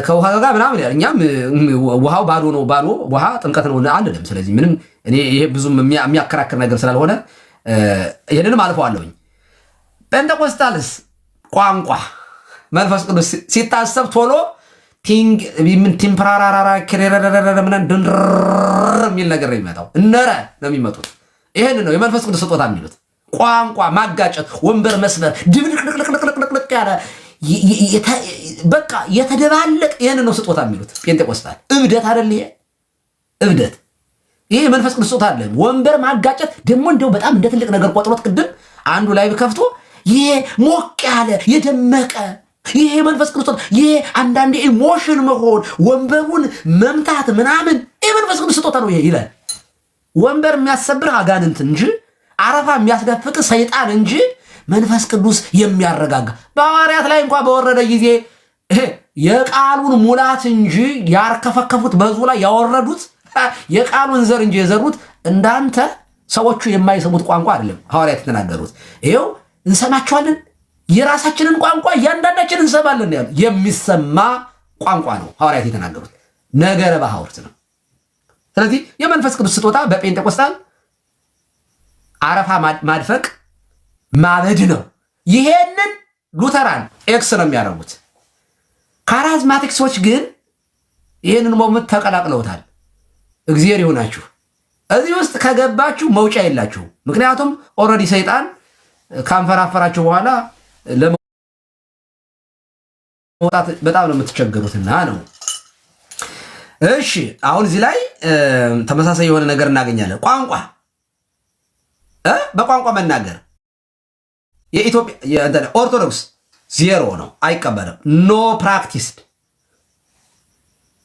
ከውሃ ጋር ምናምን ያል፣ እኛም ውሃው ባዶ ነው፣ ባዶ ውሃ ጥምቀት ነው አንልም። ስለዚህ ምንም እኔ ይሄ ብዙም የሚያከራክር ነገር ስላልሆነ ይሄንንም አልፈዋለሁኝ። ጴንጤቆስጣልስ ቋንቋ መንፈስ ቅዱስ ሲታሰብ ቶሎ ቲምፕራራራ የሚል ነገር ነው የሚመጣው። እነረ ነው የሚመጡት። ይሄን ነው የመንፈስ ቅዱስ ስጦታ የሚሉት። ቋንቋ ማጋጨት፣ ወንበር መስበር፣ ድብልቅልቅልቅልቅልቅ ያለ በቃ የተደባለቅ፣ ይሄን ነው ስጦታ የሚሉት ጴንጤቆስጣል። እብደት አይደል ይሄ? እብደት ይሄ የመንፈስ ቅዱስ ስጦታ አለ። ወንበር ማጋጨት ደግሞ እንደው በጣም እንደ ትልቅ ነገር ቆጥሮት ቅድም አንዱ ላይ ከፍቶ ይሄ ሞቅ ያለ የደመቀ ይሄ መንፈስ ቅዱስ ይሄ አንዳንዴ ኢሞሽን መሆን ወንበሩን መምታት ምናምን ይሄ መንፈስ ቅዱስ ስጦታ ነው ይሄ ይላል። ወንበር የሚያሰብር አጋንንት እንጂ አረፋ የሚያስደፍቅ ሰይጣን እንጂ መንፈስ ቅዱስ የሚያረጋጋ በሐዋርያት ላይ እንኳን በወረደ ጊዜ የቃሉን ሙላት እንጂ ያርከፈከፉት በዙ ላይ ያወረዱት የቃሉን ዘር እንጂ የዘሩት እንዳንተ ሰዎቹ የማይሰሙት ቋንቋ አይደለም ሐዋርያት የተናገሩት። ይሄው እንሰማቸዋለን፣ የራሳችንን ቋንቋ እያንዳንዳችን እንሰማለን ያሉ የሚሰማ ቋንቋ ነው ሐዋርያት የተናገሩት። ነገረ ባሕውርት ነው። ስለዚህ የመንፈስ ቅዱስ ስጦታ በጴንጤቆስጣል አረፋ ማድፈቅ ማበድ ነው። ይሄንን ሉተራን ኤክስ ነው የሚያደርጉት። ካሪዝማቲክ ሰዎች ግን ይሄንን ሞመንት ተቀላቅለውታል። እግዚአብሔር ይሆናችሁ። እዚህ ውስጥ ከገባችሁ መውጫ የላችሁ። ምክንያቱም ኦልሬዲ ሰይጣን ካንፈራፈራችሁ በኋላ ለመውጣት በጣም ነው የምትቸገሩትና ነው። እሺ አሁን እዚህ ላይ ተመሳሳይ የሆነ ነገር እናገኛለን። ቋንቋ በቋንቋ መናገር የኢትዮጵያ ኦርቶዶክስ ዜሮ ነው፣ አይቀበልም። ኖ ፕራክቲስድ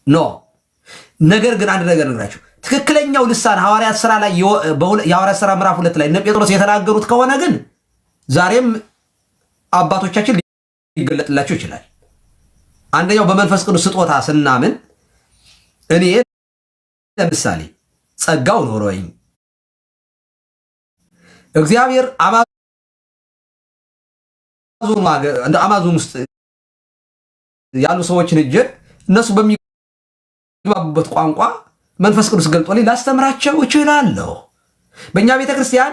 ኖ። ነገር ግን አንድ ነገር ነግራችሁ ትክክለኛው ልሳን ሐዋርያት ሥራ ላይ የሐዋርያት ሥራ ምዕራፍ 2 ላይ እነ ጴጥሮስ የተናገሩት ከሆነ ግን ዛሬም አባቶቻችን ሊገለጥላቸው ይችላል። አንደኛው በመንፈስ ቅዱስ ስጦታ ስናምን እኔ ለምሳሌ ጸጋው ኖሮኝ እግዚአብሔር አማዞን ውስጥ ያሉ ሰዎችን እጅ እነሱ በሚግባቡበት ቋንቋ መንፈስ ቅዱስ ገልጦልኝ ላስተምራቸው እችላለሁ። በእኛ ቤተ ክርስቲያን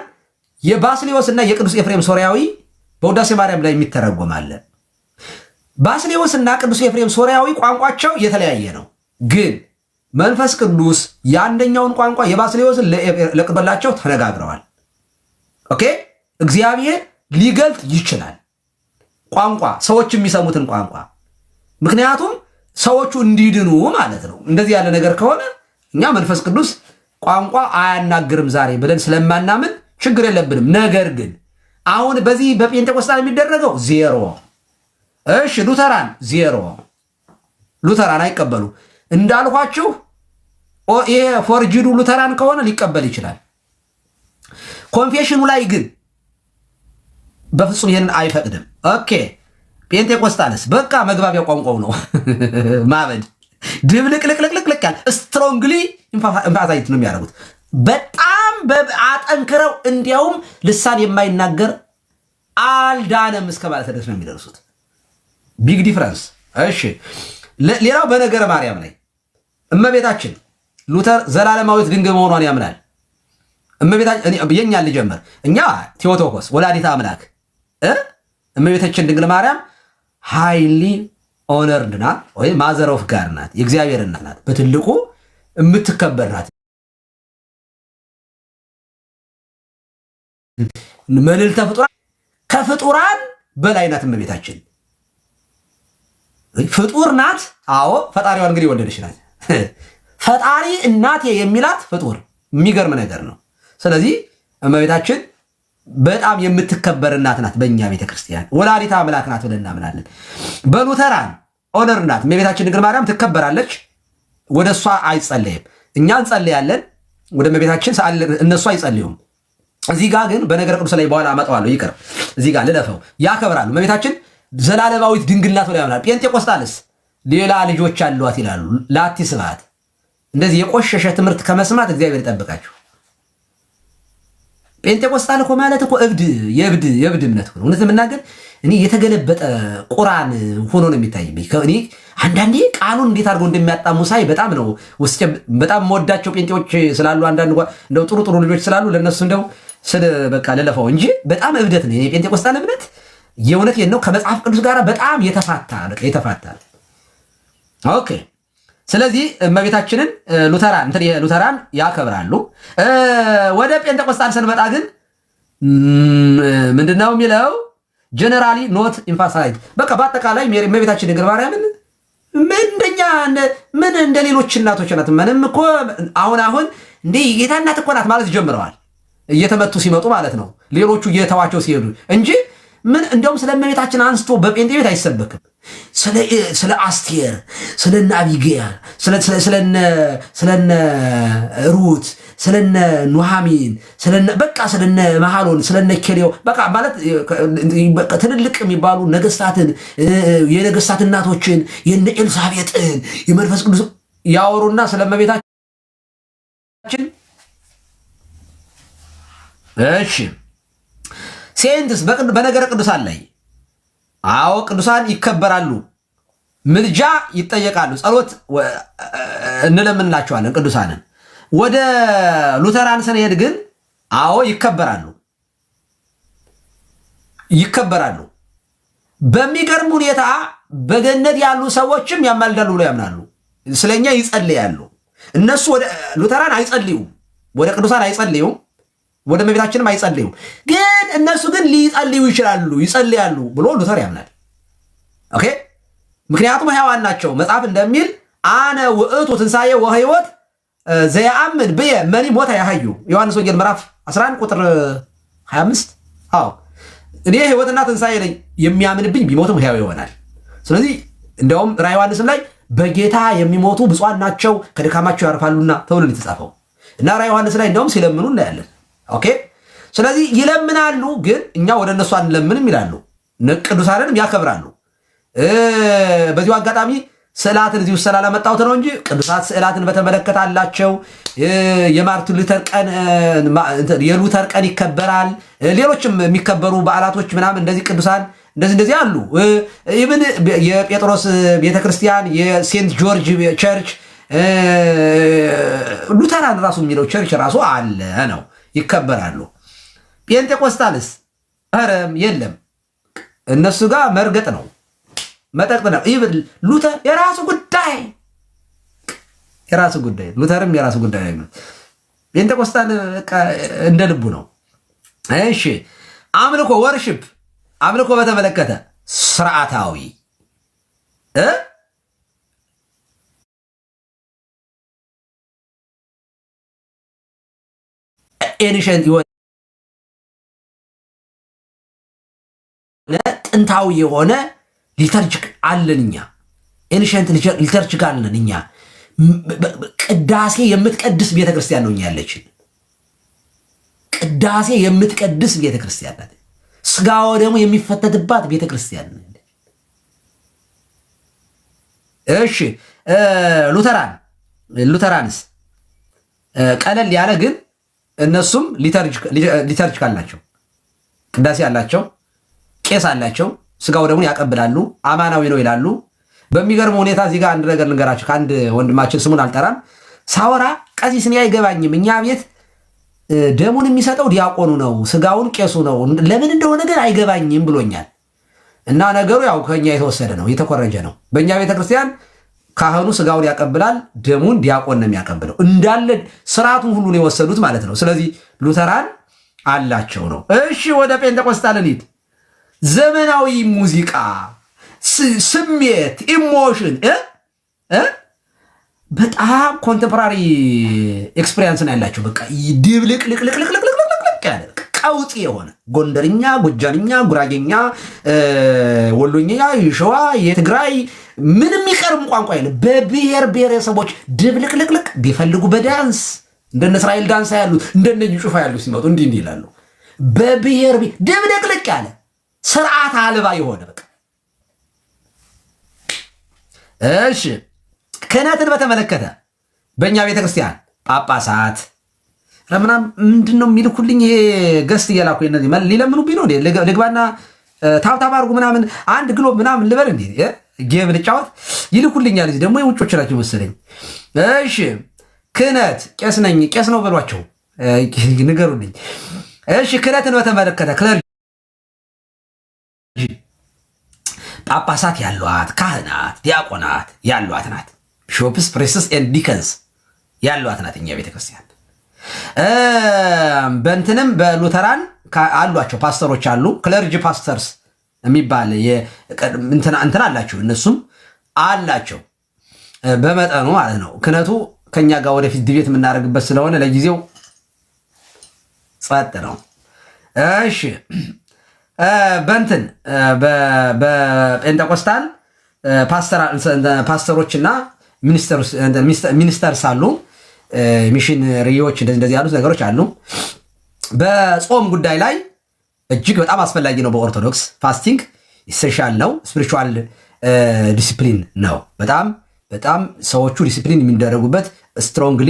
የባስልዮስ እና የቅዱስ ኤፍሬም ሶርያዊ በውዳሴ ማርያም ላይ የሚተረጎማል። ባስልዮስ እና ቅዱስ ኤፍሬም ሶርያዊ ቋንቋቸው የተለያየ ነው። ግን መንፈስ ቅዱስ የአንደኛውን ቋንቋ የባስልዮስን ለቅበላቸው ተነጋግረዋል። ኦኬ፣ እግዚአብሔር ሊገልጥ ይችላል ቋንቋ፣ ሰዎች የሚሰሙትን ቋንቋ። ምክንያቱም ሰዎቹ እንዲድኑ ማለት ነው። እንደዚህ ያለ ነገር ከሆነ እኛ መንፈስ ቅዱስ ቋንቋ አያናግርም ዛሬ ብለን ስለማናምን ችግር የለብንም። ነገር ግን አሁን በዚህ በጴንጤቆስጣል የሚደረገው ዜሮ። እሺ ሉተራን ዜሮ፣ ሉተራን አይቀበሉ እንዳልኳችሁ። ይሄ ፎርጅዱ ሉተራን ከሆነ ሊቀበል ይችላል። ኮንፌሽኑ ላይ ግን በፍጹም ይሄንን አይፈቅድም። ኦኬ ጴንጤቆስጣልስ በቃ መግባቢያ ቋንቋው ነው ማበድ፣ ድብልቅልቅልቅልቅ ያለ ስትሮንግሊ ኢምፋሳይት ነው የሚያደርጉት። በጣም አጠንክረው እንዲያውም ልሳን የማይናገር አልዳነም እስከ ማለት ድረስ ነው የሚደርሱት። ቢግ ዲፍረንስ። እሺ ሌላው በነገረ ማርያም ላይ እመቤታችን ሉተር ዘላለማዊት ድንግል መሆኗን ያምናል። እመቤታችን የኛ ልጀምር፣ እኛ ቴዎቶኮስ ወላዲታ አምላክ እመቤታችን ድንግል ማርያም ሃይሊ ኦነርድ ናት ወይ ማዘር ኦፍ ጋድ ናት፣ የእግዚአብሔር እናት ናት፣ በትልቁ የምትከበር ናት። መልዕልተ ፍጡራን ከፍጡራን በላይ ናት እመቤታችን። ፍጡር ናት። አዎ ፈጣሪዋን እንግዲህ ወለደች ናት። ፈጣሪ እናቴ የሚላት ፍጡር የሚገርም ነገር ነው። ስለዚህ እመቤታችን በጣም የምትከበር እናት ናት። በእኛ ቤተክርስቲያን ወላዲተ አምላክ ናት ብለን እናምናለን። በሉተራን ኦነር ናት እመቤታችን ድንግል ማርያም ትከበራለች። ወደ እሷ አይጸለይም። እኛ እንጸልያለን ወደ እመቤታችን፣ እነሱ አይጸልዩም። እዚህ ጋር ግን በነገረ ቅዱስ ላይ በኋላ አመጣዋለሁ፣ ይቅር እዚህ ጋር ልለፈው። ያከብራሉ። እመቤታችን ዘላለማዊት ድንግል ናት ብለው ያምናል። ጴንጤቆስጣልስ ሌላ ልጆች አሏት ይላሉ። ላቲ ስብሐት። እንደዚህ የቆሸሸ ትምህርት ከመስማት እግዚአብሔር ይጠብቃችሁ። ጴንጤቆስጣል እኮ ማለት እኮ የእብድ እምነት ነው። እውነት የምናገር እኔ የተገለበጠ ቁርአን ሆኖ ነው የሚታይብኝ። እኔ አንዳንዴ ቃሉን እንዴት አድርገው እንደሚያጣሙ ሳይ በጣም ነው ውስጥ በጣም መወዳቸው ጴንጤዎች ስላሉ አንዳንድ እንደው ጥሩ ልጆች ስላሉ ለነሱ እንደው በቃ ለለፈው እንጂ በጣም እብደት ነው የጴንጤቆስጣል እምነት። የእውነት ነው ከመጽሐፍ ቅዱስ ጋር በጣም የተፋታ። ኦኬ። ስለዚህ እመቤታችንን ሉተራን ያከብራሉ። ወደ ጴንጤቆስጣል ስንመጣ ግን ምንድነው የሚለው? ጀነራሊ ኖት ኢንፋሳይድ። በቃ በአጠቃላይ እመቤታችን ድንግል ማርያምን ምን እንደ ሌሎች እናቶች ናት። ምንም እኮ አሁን እንደ ጌታ እናት እኮ ናት ማለት ጀምረዋል። እየተመቱ ሲመጡ ማለት ነው ሌሎቹ እየተዋቸው ሲሄዱ እንጂ ምን እንደውም ስለ እመቤታችን አንስቶ በጴንጤ ቤት አይሰበክም። ስለ አስቴር፣ ስለነ አቢግያ፣ ስለነ ሩት፣ ስለነ ኑሃሚን፣ ስለነ መሃሎን፣ ስለነ ኬሌው በቃ ማለት ትልልቅ የሚባሉ ነገስታትን፣ የነገስታት እናቶችን፣ የነ ኤልሳቤጥን የመንፈስ ቅዱስ ያወሩና ስለ እመቤታችን እሺ ሴንትስ በነገረ ቅዱሳን ላይ አዎ ቅዱሳን ይከበራሉ፣ ምልጃ ይጠየቃሉ፣ ጸሎት እንለምንላቸዋለን ቅዱሳንን። ወደ ሉተራን ስንሄድ ግን አዎ ይከበራሉ። በሚገርም ሁኔታ በገነት ያሉ ሰዎችም ያማልዳሉ ብለው ያምናሉ። ስለኛ ይጸልያሉ። እነሱ ወደ ሉተራን አይጸልዩም፣ ወደ ቅዱሳን አይጸልዩም፣ ወደ እመቤታችንም አይጸልዩም። ግን እነሱ ግን ሊጸልዩ ይጸልያሉ ብሎ ሉተር ያምናል። ኦኬ። ምክንያቱም ሕያዋን ናቸው። መጽሐፍ እንደሚል አነ ውእቱ ትንሣኤ ወሕይወት ዘየአምን ብየ መኒ ሞተ ያሐዩ ዮሐንስ ወንጌል ምዕራፍ 11 ቁጥር 25። አዎ እኔ ሕይወትና ትንሣኤ ነኝ፣ የሚያምንብኝ ቢሞትም ሕያው ይሆናል። ስለዚህ እንዲያውም ራዕየ ዮሐንስም ላይ በጌታ የሚሞቱ ብፁዓን ናቸው ከድካማቸው ያርፋሉና ተብሎ የተጻፈው እና ራዕየ ዮሐንስ ላይ እንዲያውም ሲለምኑ እናያለን። ኦኬ። ስለዚህ ይለምናሉ፣ ግን እኛ ወደ እነሱ አንለምንም ይላሉ። ቅዱሳንንም ያከብራሉ። በዚሁ አጋጣሚ ስዕላትን እዚህ ውስጥ ስላላመጣሁት ነው እንጂ ቅዱሳት ስዕላትን በተመለከተ አላቸው። የማርቲን ሉተር ቀን የሉተር ቀን ይከበራል። ሌሎችም የሚከበሩ በዓላቶች ምናምን እንደዚህ ቅዱሳን እንደዚህ አሉ። ኢቭን የጴጥሮስ ቤተክርስቲያን፣ የሴንት ጆርጅ ቸርች፣ ሉተራን ራሱ የሚለው ቸርች ራሱ አለ ነው፣ ይከበራሉ። ጴንጤቆስታልስ ኧረም የለም፣ እነሱ ጋር መርገጥ ነው መጠጥ ነው። ኢቭን ሉተር የራሱ ጉዳይ ሉተርም የራሱ ጉዳይ ነው። ጴንጤቆስታል እንደ ልቡ ነው። እሺ አምልኮ ወርሽፕ አምልኮ በተመለከተ ስርዓታዊ ኤኒሸንት የሆነ ጥንታዊ የሆነ ሊተርጂክ አለን እኛ። ኤኒሸንት ሊተርጂክ አለን እኛ። ቅዳሴ የምትቀድስ ቤተክርስቲያን ነው እኛ ያለችን። ቅዳሴ የምትቀድስ ቤተክርስቲያን ናት። ስጋው ደግሞ የሚፈተትባት ቤተክርስቲያን ነው። እሺ ሉተራንስ ቀለል ያለ ግን እነሱም ሊተርጂክ አላቸው፣ ቅዳሴ አላቸው፣ ቄስ አላቸው፣ ስጋው ደግሞ ያቀብላሉ፣ አማናዊ ነው ይላሉ። በሚገርም ሁኔታ እዚህ ጋር አንድ ነገር ልንገራችሁ። ከአንድ ወንድማችን ስሙን አልጠራም ሳወራ ቀሲስ እኔ አይገባኝም፣ እኛ ቤት ደሙን የሚሰጠው ዲያቆኑ ነው፣ ስጋውን ቄሱ ነው፣ ለምን እንደሆነ ግን አይገባኝም ብሎኛል። እና ነገሩ ያው ከኛ የተወሰደ ነው፣ የተኮረጀ ነው። በእኛ ቤተክርስቲያን ካህኑ ስጋውን ያቀብላል፣ ደሙን ዲያቆን ነው የሚያቀብለው። እንዳለ ስርዓቱን ሁሉ ነው የወሰዱት ማለት ነው። ስለዚህ ሉተራን አላቸው ነው። እሺ ወደ ጴንጤቆስጣል እንሂድ። ዘመናዊ ሙዚቃ፣ ስሜት፣ ኢሞሽን በጣም ኮንቴምፖራሪ ኤክስፔሪየንስ ነው ያላቸው። በቃ ድብልቅልቅልቅልቅልቅልቅ ያለ ቀውጢ የሆነ ጎንደርኛ፣ ጎጃምኛ፣ ጉራጌኛ፣ ወሎኛ፣ የሸዋ፣ የትግራይ ምንም ይቀርም ቋንቋ የለም። በብሔር ብሔረሰቦች ድብልቅልቅልቅ ቢፈልጉ በዳንስ እንደነ እስራኤል ዳንሳ ያሉት እንደነ ጩፋ ያሉት ሲመጡ እንዲህ ይላሉ። በብሔር ድብልቅልቅ ያለ ስርዓት አልባ የሆነ በቃ እሺ። ክህነትን በተመለከተ በእኛ ቤተክርስቲያን ጳጳሳት ለምናም ምንድነው የሚልኩልኝ? ይሄ ገስት እየላኩ እነዚህ ሊለምኑብኝ ነው እንዴ? ልግባና ታብታብ አድርጉ ምናምን አንድ ግሎብ ምናምን ልበል እንዴ? ጌም ልጫወት ይልኩልኛል። እዚህ ደግሞ የውጮች ናቸው መሰለኝ። እሺ ክህነት ቄስ ነኝ፣ ቄስ ነው በሏቸው፣ ንገሩልኝ። እሺ ክህነትን በተመለከተ ጳጳሳት ያሏት፣ ካህናት ዲያቆናት ያሏት ናት። ቢሾፕስ ፕሬስስ ኤንድ ዲከንስ ያሏት ናት እኛ ቤተክርስቲያን። በእንትንም በሉተራን አሏቸው ፓስተሮች አሉ፣ ክለርጂ ፓስተርስ የሚባል እንትን አላቸው፣ እነሱም አላቸው በመጠኑ ማለት ነው። ክህነቱ ከኛ ጋር ወደፊት ዲቤት የምናደርግበት ስለሆነ ለጊዜው ጸጥ ነው። እሺ በእንትን በጴንጤቆስታል ፓስተሮችና ሚኒስተርስ አሉ፣ ሚሽነሪዎች እንደዚህ ያሉት ነገሮች አሉ። በጾም ጉዳይ ላይ እጅግ በጣም አስፈላጊ ነው። በኦርቶዶክስ ፋስቲንግ ኢሴንሻል ነው፣ ስፒሪቹዋል ዲሲፕሊን ነው። በጣም በጣም ሰዎቹ ዲሲፕሊን የሚደረጉበት ስትሮንግሊ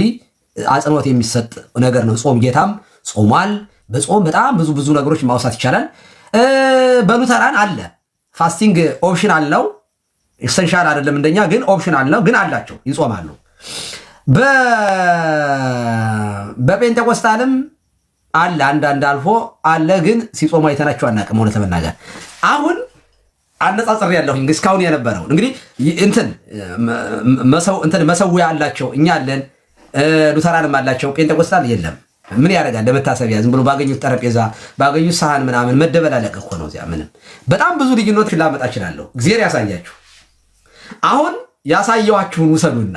አጽንኦት የሚሰጥ ነገር ነው። ጾም ጌታም ጾሟል። በጾም በጣም ብዙ ነገሮች ማውሳት ይቻላል። በሉተራን አለ ፋስቲንግ ኦፕሽናል ነው፣ ኢሴንሻል አይደለም እንደኛ፣ ግን ኦፕሽናል ነው፣ ግን አላቸው ይጾማሉ። በጴንጤቆስታልም አለ አንዳንድ አልፎ አለ፣ ግን ሲጾሙ አይተናቸው አናውቅም። ሆነ ተመናገር አሁን አነጻጽሬ ያለሁኝ እስካሁን የነበረው እንግዲህ እንትን መሰዊያ አላቸው፣ እኛ አለን፣ ሉተራንም አላቸው። ጴንጤቆስታል የለም። ምን ያደርጋል? ለመታሰቢያ ዝም ብሎ ባገኙት ጠረጴዛ ባገኙት ሳህን ምናምን መደበላለቅ እኮ ነው። እዚያ ምንም በጣም ብዙ ልዩነቶች ላመጣ እችላለሁ። እግዚአብሔር ያሳያችሁ። አሁን ያሳየኋችሁን ውሰዱና